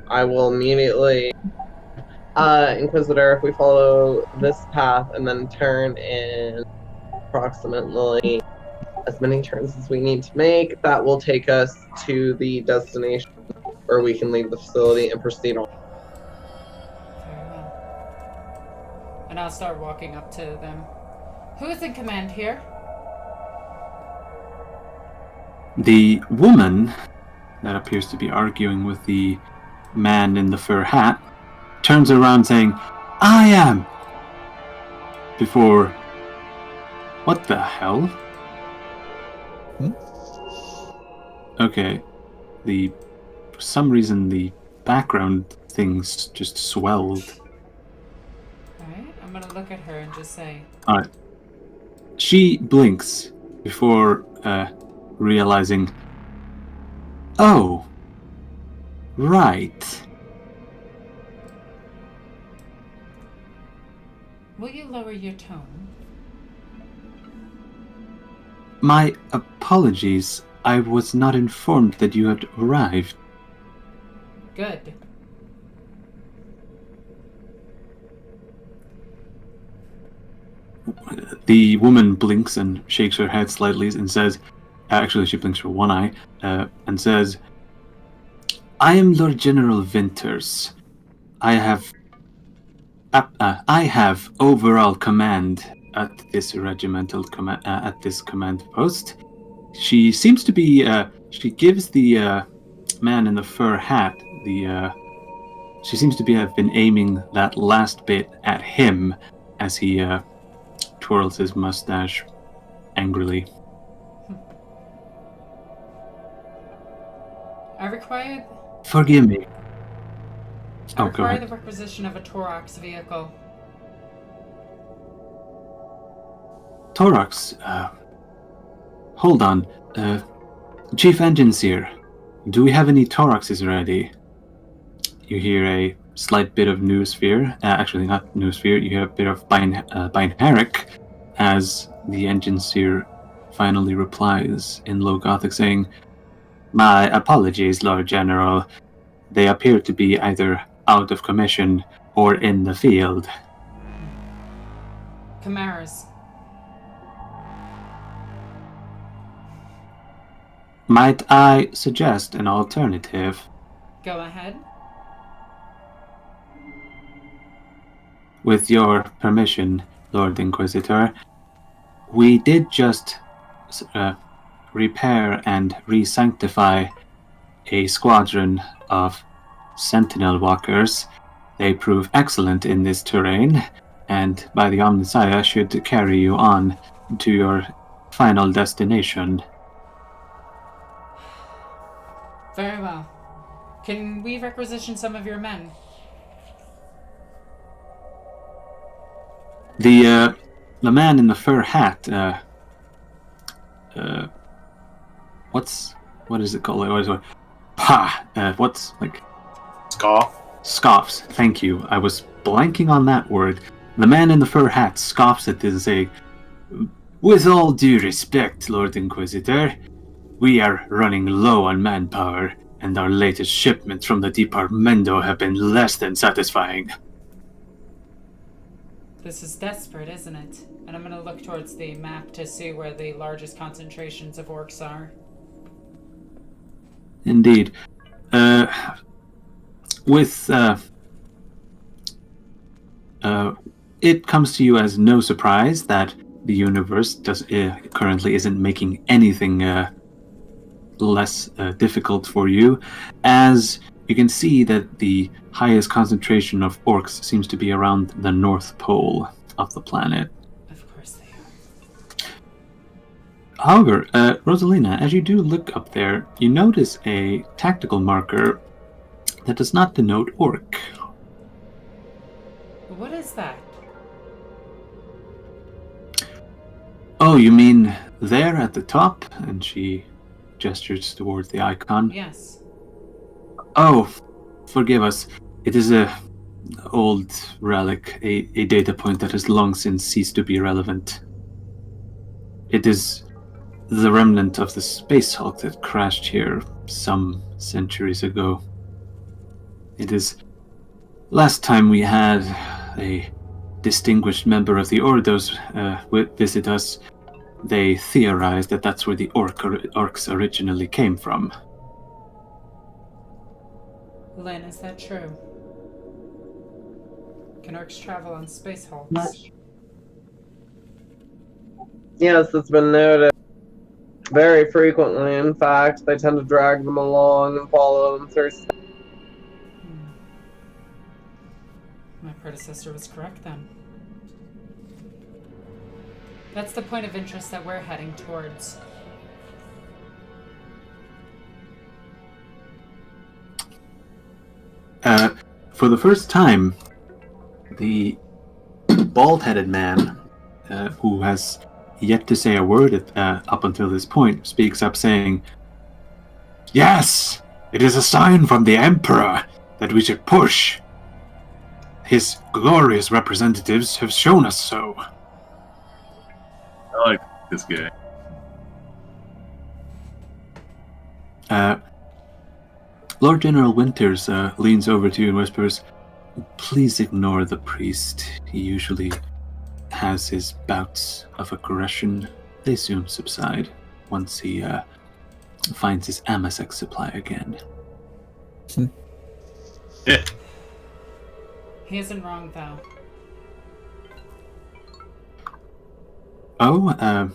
I will immediately, Inquisitor, if we follow this path and then turn in approximately as many turns as we need to make, that will take us to the destination where we can leave the facility and proceed on. Very well. And I'll start walking up to them. Who is in command here? The woman that appears to be arguing with the man in the fur hat turns around saying, "I am!" Before... What the hell? Okay. For some reason, the background things just swelled. Alright, I'm gonna look at her and just say, Alright. She blinks before realizing, oh, right. will you lower your tone? My apologies. I was not informed that you had arrived. Good. The woman blinks and shakes her head slightly and says, actually she blinks for one eye, and says, I am Lord General Winters. I have overall command at this regimental command, at this command post. She seems to be, she gives the man in the fur hat she seems to have been aiming that last bit at him as he twirls his mustache angrily. I require Forgive me. I Oh, go require ahead. the requisition of a Torox vehicle. Torox, hold on. Chief Engineer, do we have any Toroxes ready? You hear a slight bit of Noosphere. Actually, not Noosphere. You hear a bit of Binheric as the Engineer finally replies in Low Gothic saying, My apologies, Lord General. They appear to be either out of commission or in the field. chimeras. Might I suggest an alternative? Go ahead. With your permission, Lord Inquisitor, we did just repair and re-sanctify a squadron of sentinel walkers. They prove excellent in this terrain, and by the Omnissiah should carry you on to your final destination. Very well. Can we requisition some of your men? The man in the fur hat, what is it called? What's like... Scoff. Scoffs, thank you. I was blanking on that word. The man in the fur hat scoffs at this and say, "With all due respect, Lord Inquisitor, we are running low on manpower, and our latest shipments from the Departamento have been less than satisfying." This is desperate, isn't it? And I'm gonna look towards the map to see where the largest concentrations of orcs are. Indeed. It comes to you as no surprise that the universe currently isn't making anything less difficult for you, as you can see that the highest concentration of orcs seems to be around the North Pole of the planet. Of course they are. However, Rosalina, as you do look up there, you notice a tactical marker that does not denote orc. What is that? Oh, you mean there at the top? And she gestures towards the icon. Yes. Oh, forgive us. It is a old relic, a data point that has long since ceased to be relevant. It is the remnant of the Space Hulk that crashed here some centuries ago. It is... Last time we had a distinguished member of the Ordos visit us, they theorized that that's where the orcs originally came from. Lynn, is that true? Can orcs travel on space hulks? Yes, it's been noted. Very frequently, in fact. They tend to drag them along and follow them through. My predecessor was correct then. That's the point of interest that we're heading towards. For the first time, the bald-headed man, who has yet to say a word up until this point, speaks up saying, "Yes, it is a sign from the Emperor that we should push. His glorious representatives have shown us so." I like this guy. Lord General Winters leans over to you and whispers, "Please ignore the priest. He usually has his bouts of aggression. They soon subside once he finds his Amasek supply again." Yeah. He isn't wrong, though. Oh,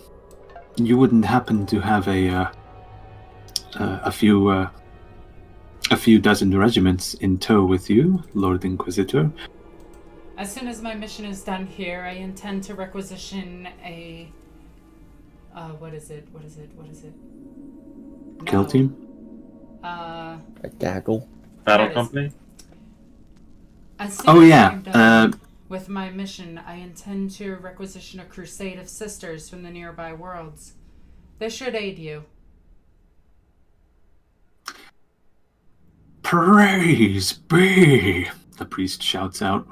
you wouldn't happen to have a few dozen regiments in tow with you, Lord Inquisitor? As soon as my mission is done here, I intend to requisition a... what is it? Kill team? A gaggle. Battle There it is. company? As soon Oh as yeah, I'm done with my mission, I intend to requisition a crusade of sisters from the nearby worlds. They should aid you. Praise be! The priest shouts out.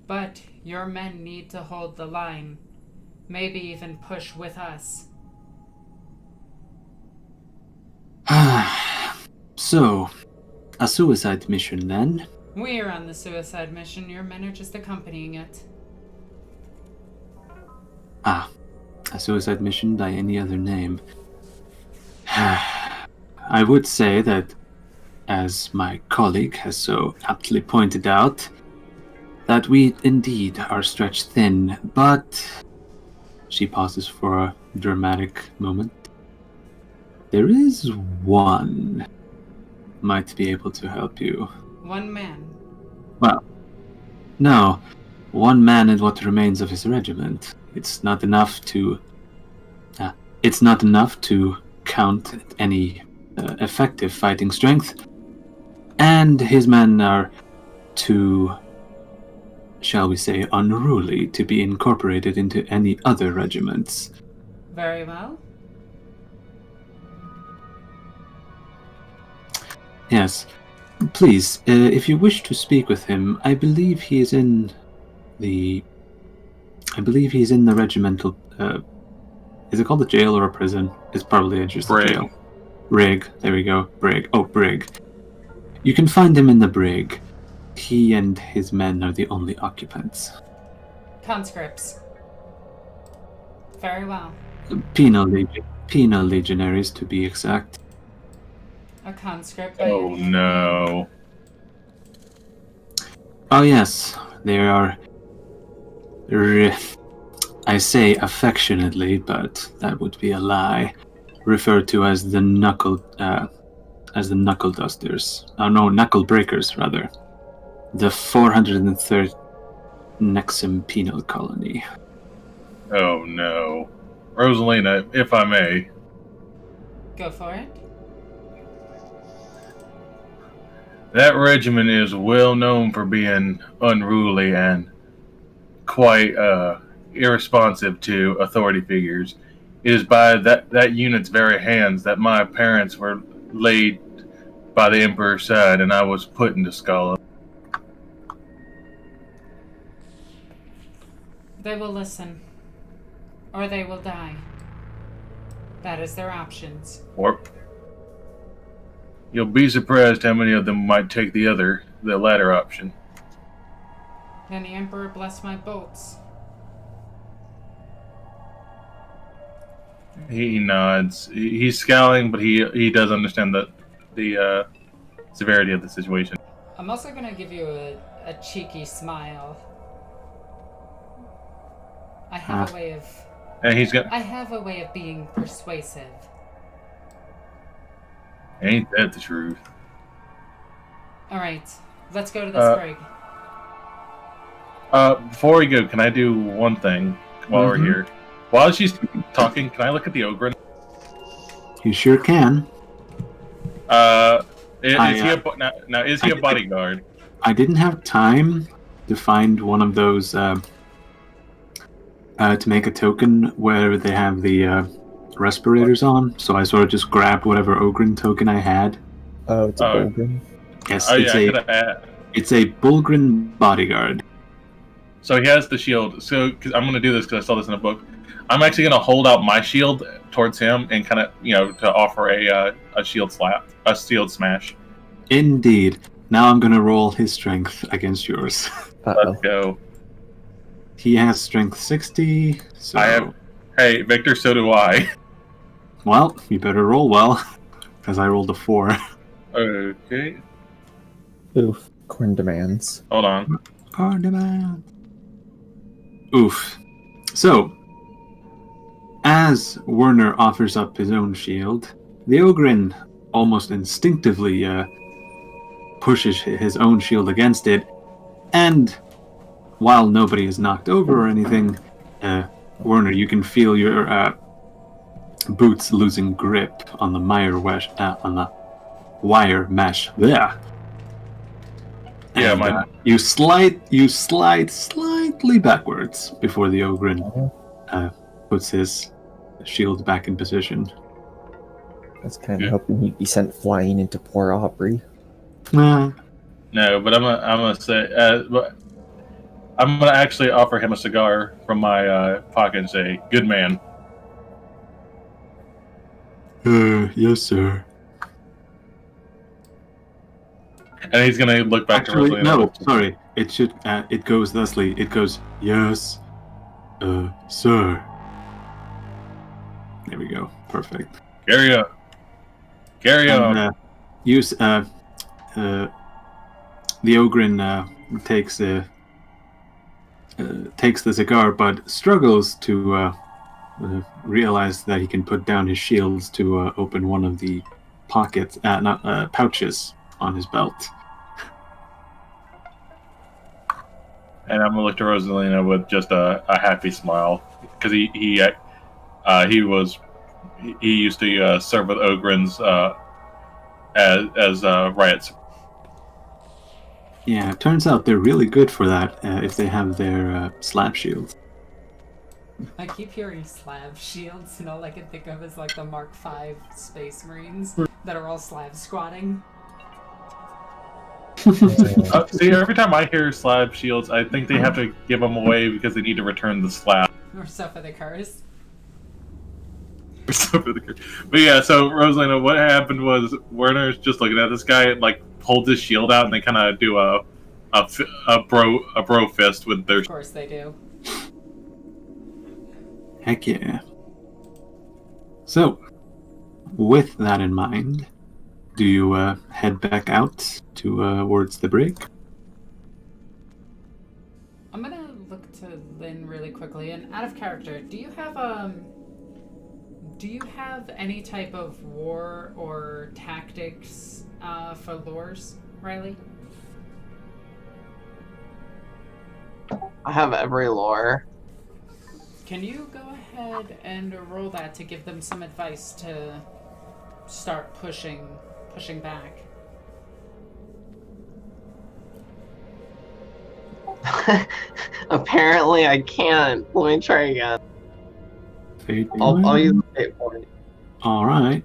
But your men need to hold the line. Maybe even push with us. So, a suicide mission then? We're on the suicide mission. Your men are just accompanying it. A suicide mission by any other name. I would say that, as my colleague has so aptly pointed out, that we indeed are stretched thin, but... She pauses for a dramatic moment. There is one might be able to help you. One man. Well, no. One man and what remains of his regiment. It's not enough to count any effective fighting strength, and his men are too, shall we say, unruly to be incorporated into any other regiments. Very well. Yes. Please, if you wish to speak with him, I believe he is in the regimental, is it called a jail or a prison? It's probably just a jail. Brig. There we go. Brig. Oh, Brig. You can find him in the Brig. He and his men are the only occupants. Conscripts. Very well. Penal legionaries, to be exact. A conscript. Oh no. Oh yes, they are... I say affectionately, but that would be a lie. Referred to as the knuckle dusters. Oh no, knuckle breakers rather. The 403rd Nexum Penal Colony. Oh no. Rosalina, if I may. Go for it. That regiment is well known for being unruly and quite irresponsive to authority figures. It is by that unit's very hands that my parents were laid by the Emperor's side and I was put into Scala. They will listen. Or they will die. That is their options. Or you'll be surprised how many of them might take the latter option. Then the Emperor bless my bolts. He nods. He's scowling, but he does understand the severity of the situation. I'm also going to give you a cheeky smile. I have a way of... And I have a way of being persuasive. Ain't that the truth? Alright, let's go to this Brig. Before we go, can I do one thing while we're here? While she's talking, can I look at the ogre? You sure can. Is he a bodyguard? I didn't have time to find one of those to make a token where they have the respirators on, so I sort of just grabbed whatever Ogren token I had. Oh, it's a Bulgrin? Yes, it's a Bulgrin bodyguard. So he has the shield. So cause I'm going to do this because I saw this in a book. I'm actually going to hold out my shield towards him and kind of, to offer a shield slap, a shield smash. Indeed. Now I'm going to roll his strength against yours. Let's go. He has strength 60. So... I have. Hey, Victor, so do I. Well, you better roll well, because I rolled a 4. Okay. Oof. Corn demands. Hold on. Corn demands. Oof. So, as Werner offers up his own shield, the Ogren almost instinctively pushes his own shield against it, and while nobody is knocked over or anything, Werner, you can feel your boots losing grip on the wire mesh. There. Yeah, and, you slide slightly backwards before the Ogren puts his shield back in position. I was kind of hoping he'd be sent flying into poor Aubrey. No, but I'm gonna say, but I'm gonna actually offer him a cigar from my pocket and say, "Good man." Yes, sir. And he's gonna look back to Rosalina. No, sorry. It should. It goes thusly. It goes, yes, sir. There we go. Perfect. Carry on. Carry on. And, the Ogren takes the cigar, but struggles to realize that he can put down his shields to open one of the pouches on his belt. And I'm gonna look to Rosalina with just a happy smile because he used to serve with Ogrins as riots. Yeah, it turns out they're really good for that if they have their slab shields. I keep hearing slab shields, and all I can think of is like the Mark V Space Marines that are all slab squatting. See, every time I hear slab shields, I think they have to give them away because they need to return the slab. Or stuff for the curse. But yeah, so Rosalina, what happened was Werner's just looking at this guy and like holds his shield out, and they kind of do a bro fist with their. Of course they do. Heck yeah. So, with that in mind, do you head back out towards the brig? I'm gonna look to Lynn really quickly, and out of character, do you have any type of war or tactics for lores, Riley? I have every lore. Can you go ahead and roll that to give them some advice to start pushing back? Apparently I can't. Let me try again. I'll use the fate point. Alright.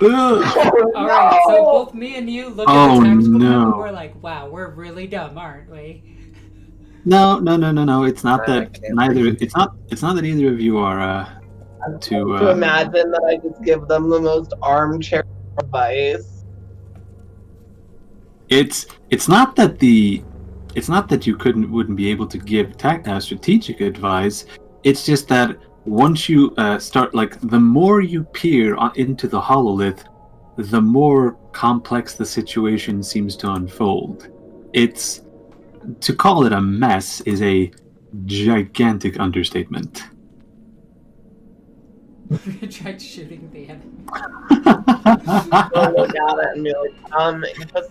Alright, so both me and you look at the tactical map and no. we're like, wow, we're really dumb, aren't we? No. It's not that neither. It's not that either of you are to imagine that I just give them the most armchair advice. It's not that you wouldn't be able to give strategic advice. It's just that once you start, like, the more you peer into the hololith, the more complex the situation seems to unfold. To call it a mess is a gigantic understatement. We tried shooting the enemy. We'll look at it and be like, because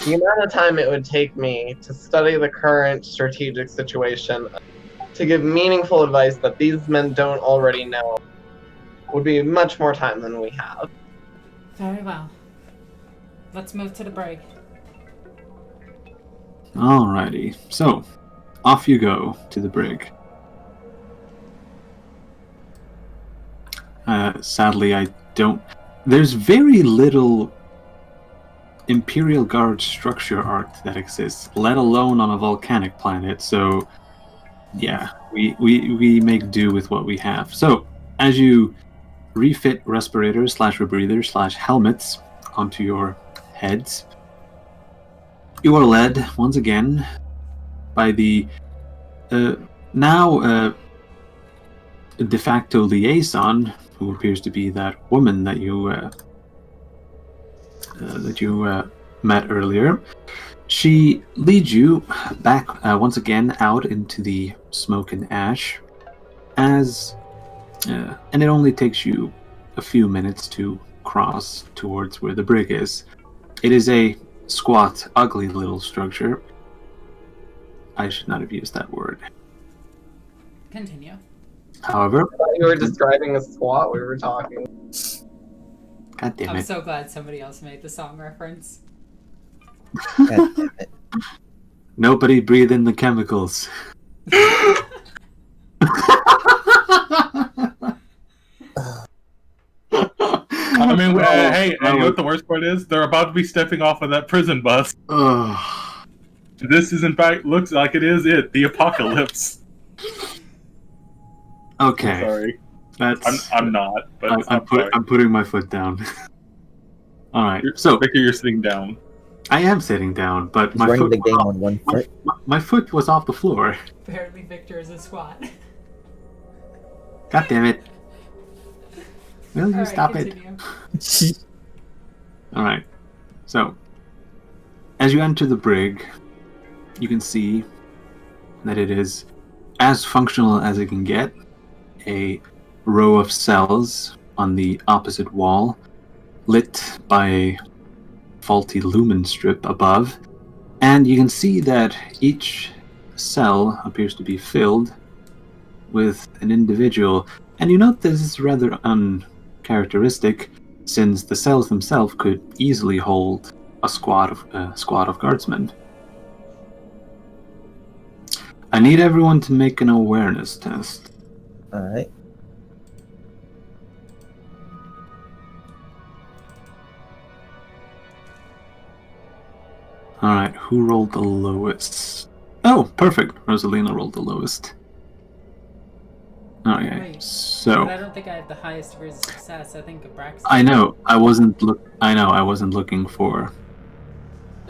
the amount of time it would take me to study the current strategic situation to give meaningful advice that these men don't already know would be much more time than we have. Very well. Let's move to the brig. Alrighty, so off you go to the brig. Sadly, I don't. There's very little Imperial Guard structure art that exists, let alone on a volcanic planet. So, yeah, we make do with what we have. So, as you refit respirators / rebreathers / helmets onto your heads, you are led once again by the now de facto liaison, who appears to be that woman that you met earlier. She leads you back once again out into the smoke and ash, and it only takes you a few minutes to cross towards where the brig is. It is a squat, ugly little structure. I should not have used that word. Continue. However, I thought you were describing a squat. We were talking. God damn I'm it. so glad somebody else made the song reference. God damn it. Nobody breathe in the chemicals. I mean, hey, you know what the worst part is? They're about to be stepping off of that prison bus. This is, in fact, looks like it is the apocalypse. Okay. I'm sorry. That's. I'm not, but I'm putting my foot down. All right. So Victor, you're sitting down. I am sitting down, but He's my running foot. the game on one foot. My foot was off the floor. Apparently Victor is a squat. God damn it. Will you All right, stop continue. it? Alright. So, as you enter the brig, you can see that it is as functional as it can get. A row of cells on the opposite wall, lit by a faulty lumen strip above. And you can see that each cell appears to be filled with an individual. And you note this is rather uncharacteristic, since the cells themselves could easily hold a squad of guardsmen. I need everyone to make an awareness test. Alright. Alright, who rolled the lowest? Oh, perfect. Rosalina rolled the lowest. Okay, Wait, so But I don't think I have the highest degrees of success. I think Abraxas. I know I wasn't looking for.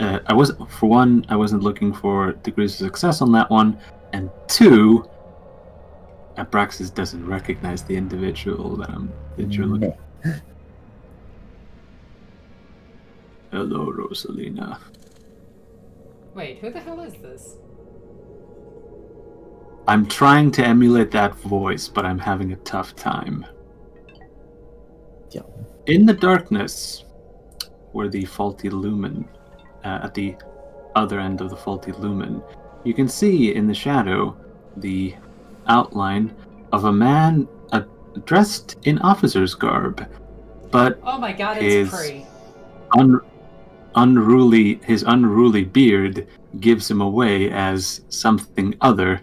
I wasn't looking for degrees of success on that one, and two, Abraxas doesn't recognize the individual that you're looking. Hello, Rosalina. Wait, who the hell is this? I'm trying to emulate that voice, but I'm having a tough time. Yeah. In the darkness, where the faulty lumen, at the other end of the faulty lumen, you can see in the shadow the outline of a man dressed in officer's garb, but Oh my god, his it's Pri. his unruly beard gives him away as something other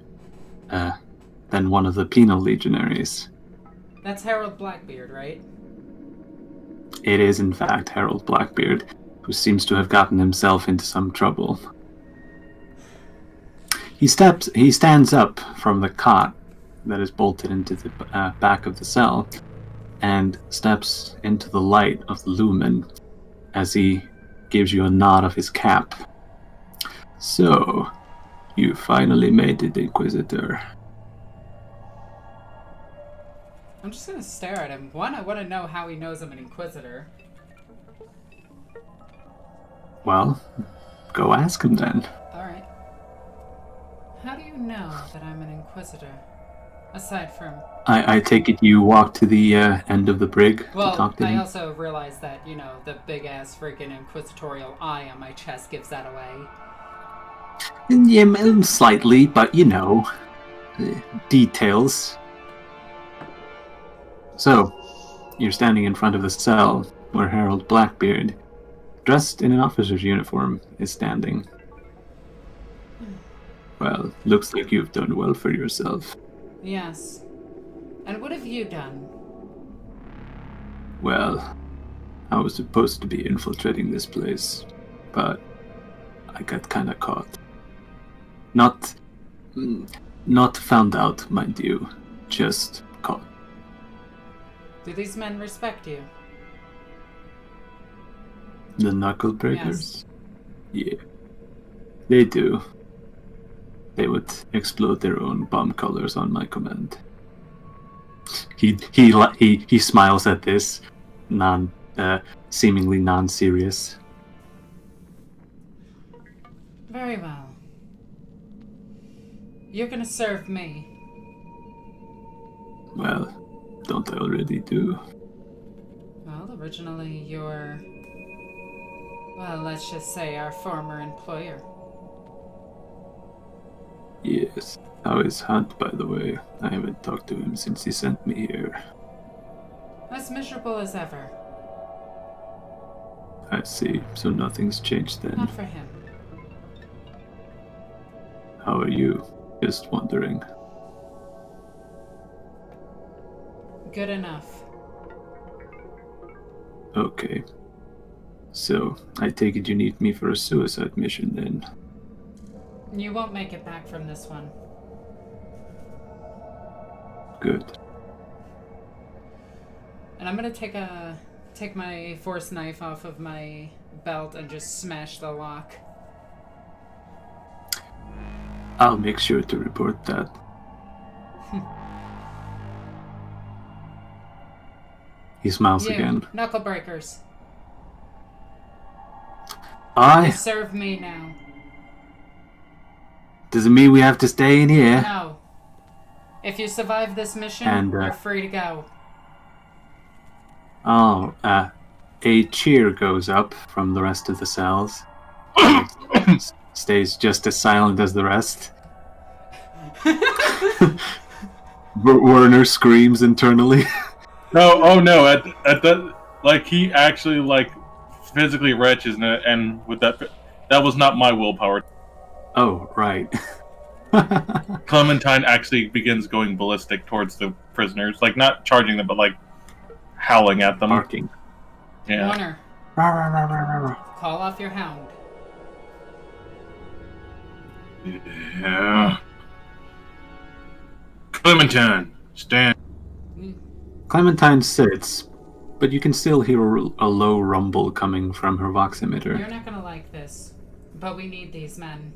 than one of the penal legionaries. That's Harold Blackbeard, right? It is, in fact, Harold Blackbeard, who seems to have gotten himself into some trouble. He stands up from the cot that is bolted into the back of the cell, and steps into the light of the lumen as he gives you a nod of his cap. So, you finally made it, Inquisitor. I'm just gonna stare at him. One, I want to know how he knows I'm an Inquisitor. Well, go ask him then. Alright. How do you know that I'm an Inquisitor? Aside from... I take it you walked to the end of the brig to Well, talk to I him? also realized that, you know, the big-ass freaking inquisitorial eye on my chest gives that away. Yeah, slightly, but you know, details. So, you're standing in front of the cell where Harold Blackbeard, dressed in an officer's uniform, is standing. Well, looks like you've done well for yourself. Yes. And what have you done? Well, I was supposed to be infiltrating this place, but I got kinda caught. Not found out, mind you, just caught. Do these men respect you? The knuckle breakers? Yes. Yeah. They do. They would explode their own bomb colors on my command. He smiles at this, seemingly non-serious. Very well. You're gonna serve me. Well, don't I already do? Well, originally you're... Well, let's just say our former employer. Yes. How is Hunt, by the way? I haven't talked to him since he sent me here. As miserable as ever. I see. So nothing's changed then. Not for him. How are you? Just wondering. Good enough. Okay. So, I take it you need me for a suicide mission then? You won't make it back from this one. Good. And I'm gonna take my force knife off of my belt and just smash the lock. I'll make sure to report that. He smiles You, again. knuckle breakers. Aye? You serve me now. Does it mean we have to stay in here? No. If you survive this mission, And, you're free to go. Oh, a cheer goes up from the rest of the cells. Stays just as silent as the rest. Werner screams internally. No, oh no! At that, like he actually like physically retches, and with that was not my willpower. Oh, right. Clementine actually begins going ballistic towards the prisoners, like not charging them, but like howling at them. Barking. Yeah. Warner, Rah, rah, rah, rah, rah, rah. call off your hound. Yeah. Clementine, stand. Clementine sits, but you can still hear a low rumble coming from her vox You're emitter. not gonna like this, but we need these men.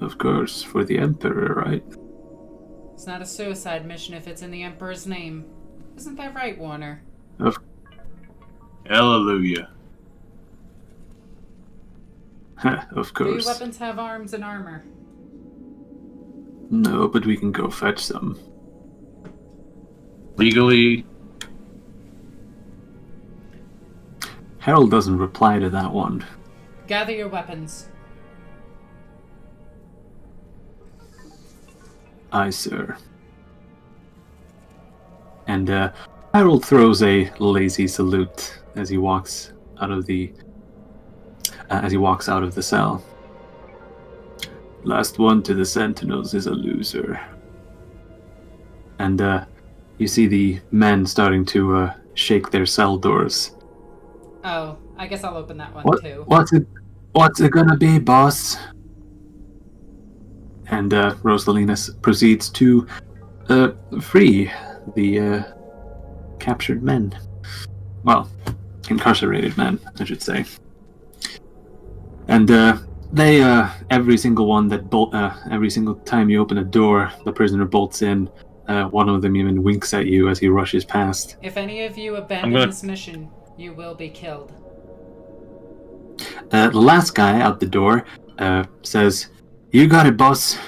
Of course, for the Emperor, right? It's not a suicide mission if it's in the Emperor's name. Isn't that right, Warner? Hallelujah. Of Do your course. weapons have arms and armor? No, but we can go fetch some. Legally. Harold doesn't reply to that one. Gather your weapons. Aye, sir. And Harold throws a lazy salute as he walks out of the cell. Last one to the Sentinels is a loser. And you see the men starting to shake their cell doors. Oh, I guess I'll open that one too. What's it gonna be, boss? And Rosalina proceeds to free the captured men. Well, incarcerated men, I should say. And they, every single time you open a door, the prisoner bolts in. One of them even winks at you as he rushes past. If any of you abandon this mission, you will be killed. The last guy out the door says, "You got it, boss."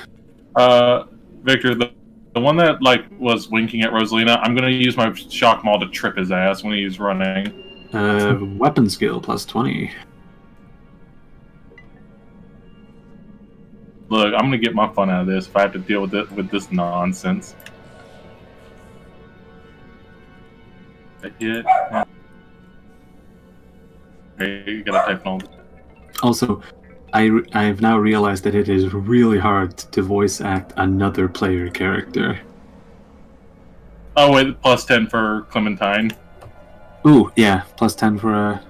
Victor, the one that like was winking at Rosalina, I'm gonna use my shock maul to trip his ass when he's running. Weapon skill plus 20. Look, I'm gonna get my fun out of this if I have to deal with this nonsense. That hit. Okay, you gotta type all. Also, I've now realized that it is really hard to voice act another player character. Oh wait, plus 10 for Clementine. Ooh, yeah, plus 10 for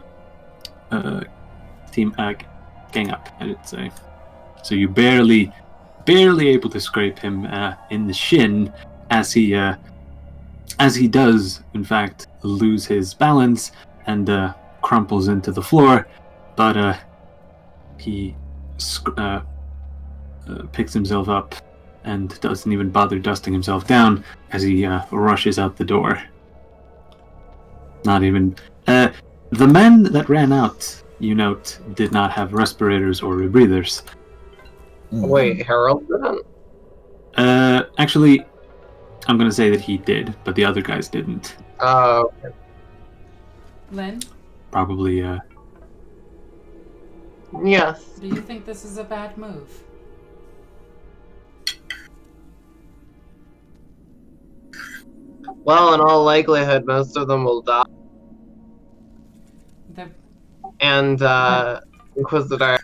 a team gang up, I should say. So you barely able to scrape him in the shin as he does, in fact, lose his balance and crumples into the floor, but he picks himself up and doesn't even bother dusting himself down as he rushes out the door. Not even... the men that ran out, you note, did not have respirators or rebreathers. Wait, Harold didn't? Actually, I'm gonna say that he did, but the other guys didn't. Okay. Lynn, Probably, Yes. do you think this is a bad move? Well, in all likelihood, most of them will die. And, Inquisitor,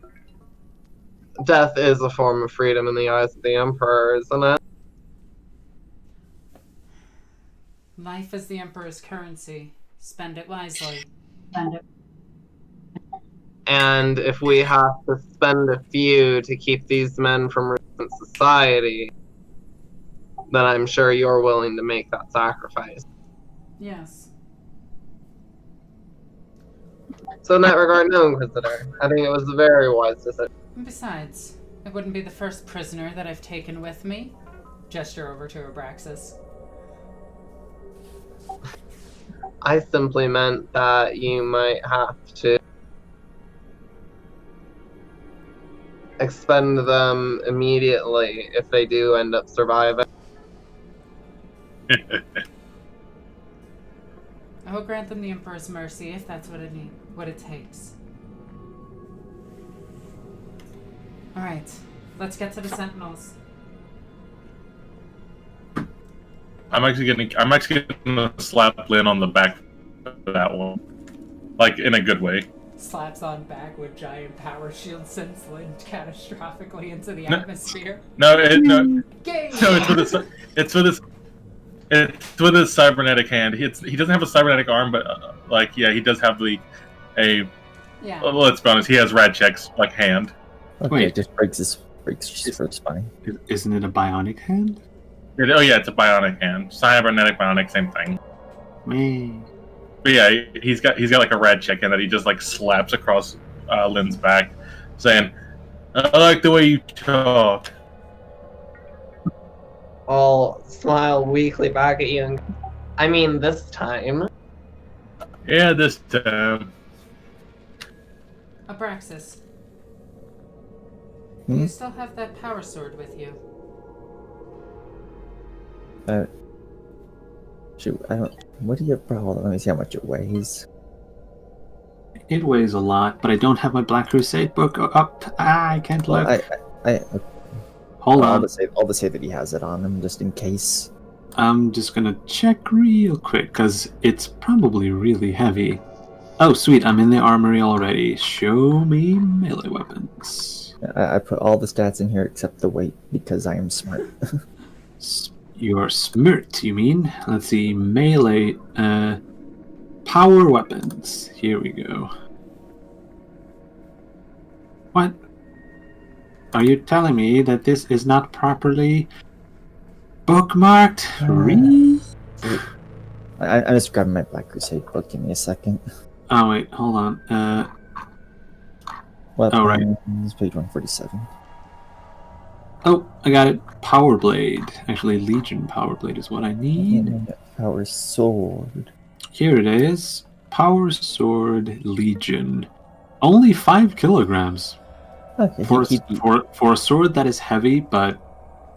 death is a form of freedom in the eyes of the Emperor, isn't it? Life is the Emperor's currency. Spend it wisely. And if we have to spend a few to keep these men from resistant society, then I'm sure you're willing to make that sacrifice. Yes. So in that regard, no, Inquisitor. I think it was a very wise decision. And besides, it wouldn't be the first prisoner that I've taken with me. Gesture over to Abraxas. I simply meant that you might have to expend them immediately if they do end up surviving. I will grant them the Emperor's mercy if that's what it takes. Alright, let's get to the Sentinels. I'm actually gonna slap Lynn on the back of that one, like in a good way. Slaps on back with giant power shield sends Lynn catastrophically into the atmosphere. It's with his cybernetic hand. He doesn't have a cybernetic arm, but he does have Yeah. Let's be honest, he has Radcheck's hand. Okay, Wait. it just breaks his first spine. Isn't it a bionic hand? It's a bionic hand. Cybernetic, bionic, same thing. Me. But yeah, he's got like a Radcheck hand that he just like slaps across Lynn's back, saying, "I like the way you talk." I'll smile weakly back at you and I mean this time. Yeah, this time. Abraxas, Hmm? you still have that power sword with you. Shoot, I don't. What do you? Hold on, let me see how much it weighs. It weighs a lot, but I don't have my Black Crusade book up. I can't look. Hold I'll on. just say that he has it on him just in case. I'm just gonna check real quick, because it's probably really heavy. Oh, sweet, I'm in the armory already. Show me melee weapons. I put all the stats in here except the weight because I am smart. You're smart, you mean? Let's see, melee, power weapons. Here we go. What? Are you telling me that this is not properly bookmarked? I'm just grabbing my Black Crusade book. Give me a second. Oh, wait, hold on. Weapons, right. page 147. Oh, I got it. Power Blade. Actually, Legion Power Blade is what I need. Power Sword. Here it is. Power Sword Legion. Only 5 kilograms. Okay, For a sword that is heavy, but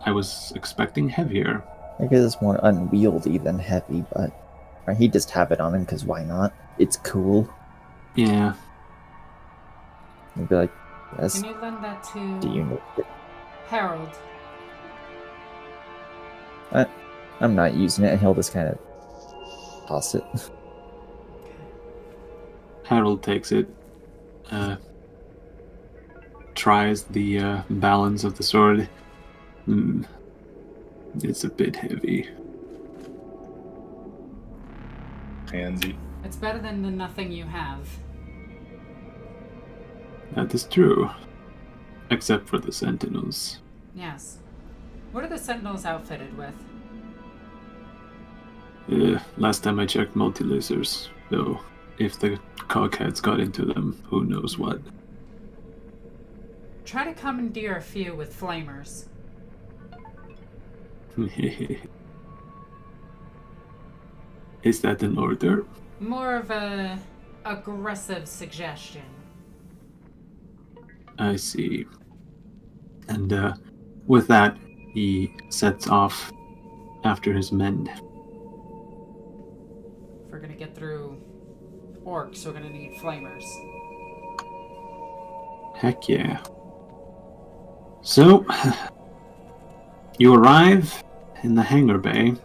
I was expecting heavier. I guess it's more unwieldy than heavy, but he'd just have it on him because why not? It's cool. Yeah. He'd be like, yes. Can you lend that to Do you need it? Harold? I'm not using it, and he'll just kind of toss it. Harold takes it. Tries the balance of the sword. It's a bit heavy. Pansy. It's better than the nothing you have. That is true. Except for the Sentinels. Yes. What are the Sentinels outfitted with? Last time I checked, multi-lasers. Though, if the cogheads got into them, who knows what. Try to commandeer a few with flamers. Is that an order? More of a aggressive suggestion. I see. And with that, he sets off after his men. If we're gonna get through orks, we're gonna need flamers. Heck yeah. So, you arrive in the hangar bay,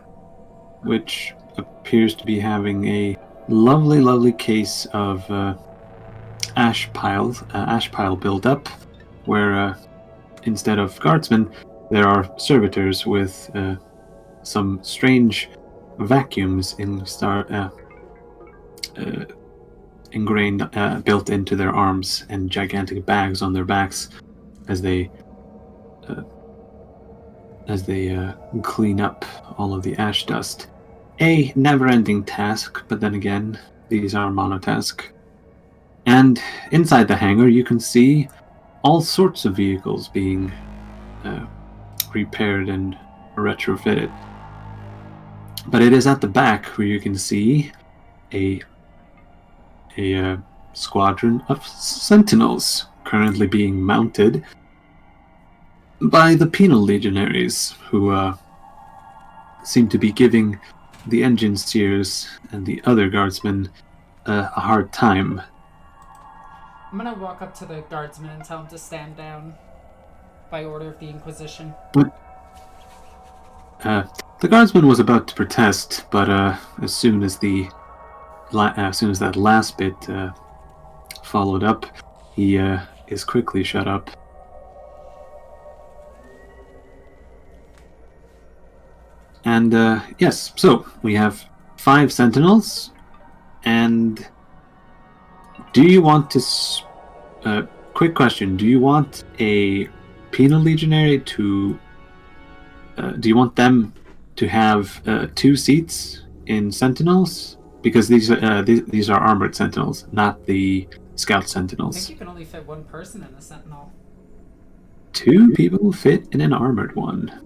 which appears to be having a lovely, lovely case of ash pile buildup, where instead of guardsmen, there are servitors with some strange vacuums ingrained, built into their arms, and gigantic bags on their backs as they clean up all of the ash dust. A never-ending task, but then again, these are monotask. And inside the hangar, you can see all sorts of vehicles being repaired and retrofitted. But it is at the back where you can see a squadron of sentinels currently being mounted by the penal legionaries, who seem to be giving the engine steers and the other guardsmen a hard time. I'm gonna walk up to the guardsman and tell him to stand down by order of the Inquisition. The guardsman was about to protest, but as soon as that last bit followed up, he is quickly shut up. And yes, so we have 5 sentinels, and do you want to... quick question, do you want a penal legionary to... do you want them to have 2 seats in sentinels? Because these are armored sentinels, not the scout I sentinels. think you can only fit 1 person in a sentinel. 2 people fit in an armored one.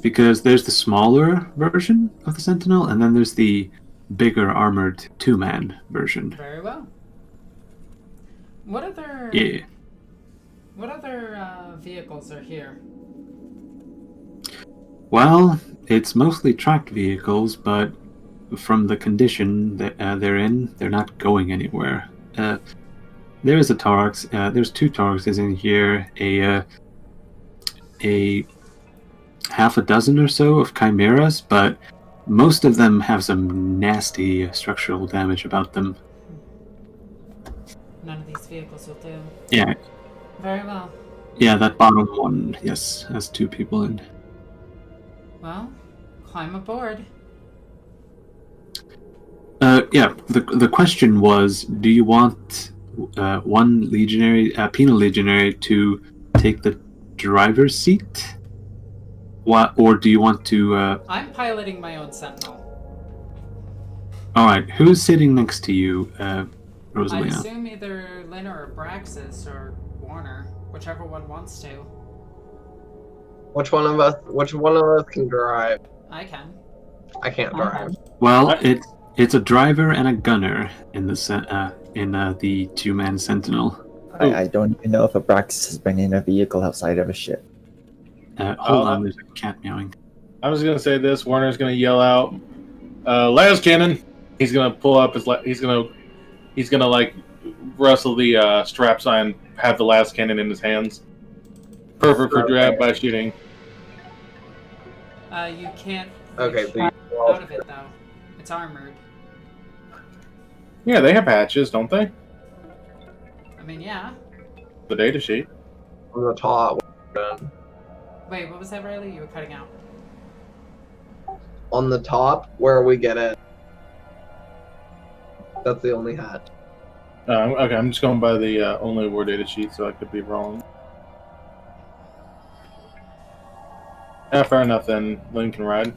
Because there's the smaller version of the sentinel, and then there's the bigger armored 2-man version. Very well. What other... Yeah. What other vehicles are here? Well, it's mostly tracked vehicles, but from the condition that they're in, they're not going anywhere. There is a Taurox. There's 2 Tauroxes in here. A half a dozen or so of chimeras, but most of them have some nasty structural damage about them. None of these vehicles will do. Yeah. Very well. Yeah, that bottom one, yes, has 2 people in. Well, climb aboard. Yeah, the question was, do you want one legionary, penal legionary, to take the driver's seat? Or do you want to... I'm piloting my own sentinel. Alright, who's sitting next to you, Rosalina? I assume either Lina or Braxis or Warner, whichever one wants to. Which one of us can drive? I can. I can't drive. Well, it's a driver and a gunner in the 2-man sentinel. I don't even know if Abraxas is bringing a vehicle outside of a ship. Hold on, there's a cat meowing. I was gonna say this. Warner's gonna yell out, "Las cannon!" He's gonna pull up his. He's gonna like rustle the straps on, have the las cannon in his hands. Perfect for drive-by shooting. You can't. Okay, reach but out of it though. It's armored. Yeah, they have hatches, don't they? I mean, yeah. The data sheet. on the top. Wait, what was that, Riley? You were cutting out. On the top, where we get it. That's the only hatch. Okay, I'm just going by the only war data sheet, so I could be wrong. Yeah, fair enough then. Lynn can ride.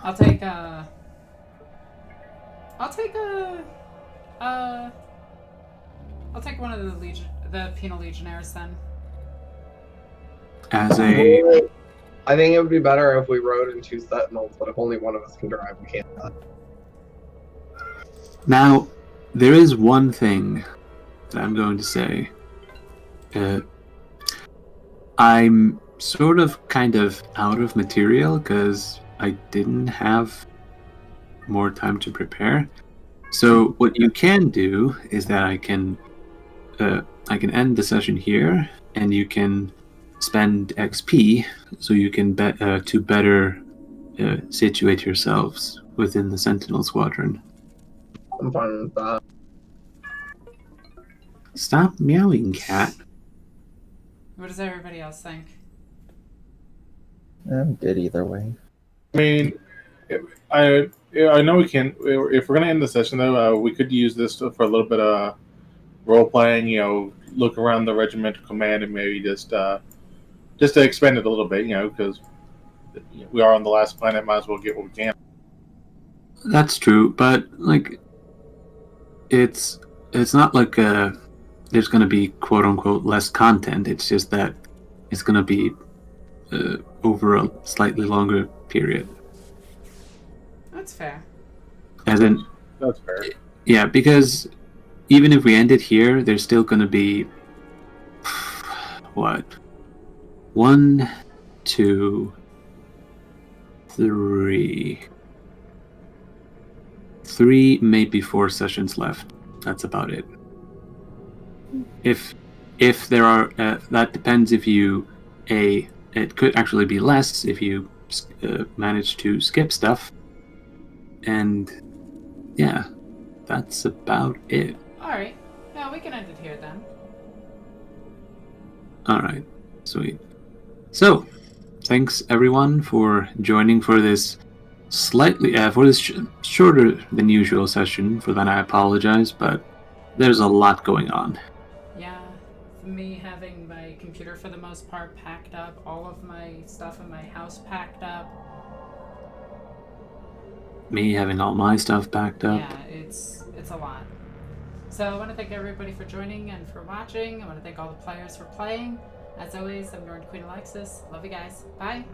I'll take one of the penal legionnaires then. As a... I think it would be better if we rode in 2 sentinels, but if only one of us can drive, we can't. Now, there is one thing that I'm going to say. I'm sort of kind of out of material because I didn't have more time to prepare. So what you can do is that I can end the session here, and you can spend XP so you can better situate yourselves within the Sentinel Squadron. I'm fine with that. Stop meowing, cat. What does everybody else think? I'm good either way. I mean, I know we can. If we're going to end the session, though, we could use this for a little bit of role playing. You know, look around the regimental command and maybe just to expand it a little bit. You know, because we are on the last planet, might as well get what we can. That's true, but like, it's not like there's going to be quote unquote less content. It's just that it's going to be over a slightly longer period. That's fair. As in, That's fair. yeah, because even if we end it here, there's still going to be what? 1, 2, 3, maybe 4 sessions left. That's about it. If there are, that depends if you it could actually be less if you manage to skip stuff. And yeah, that's about it. Alright. Yeah, we can end it here then. Alright, sweet. So, thanks everyone for joining for this slightly, for this shorter than usual session. For that I apologize, but there's a lot going on. Yeah, me having my computer for the most part packed up, all of my stuff in my house packed up. Me having all my stuff packed up. Yeah, it's a lot. So I want to thank everybody for joining and for watching. I want to thank all the players for playing. As always, I'm NornQueenAlexis. Love you guys. Bye.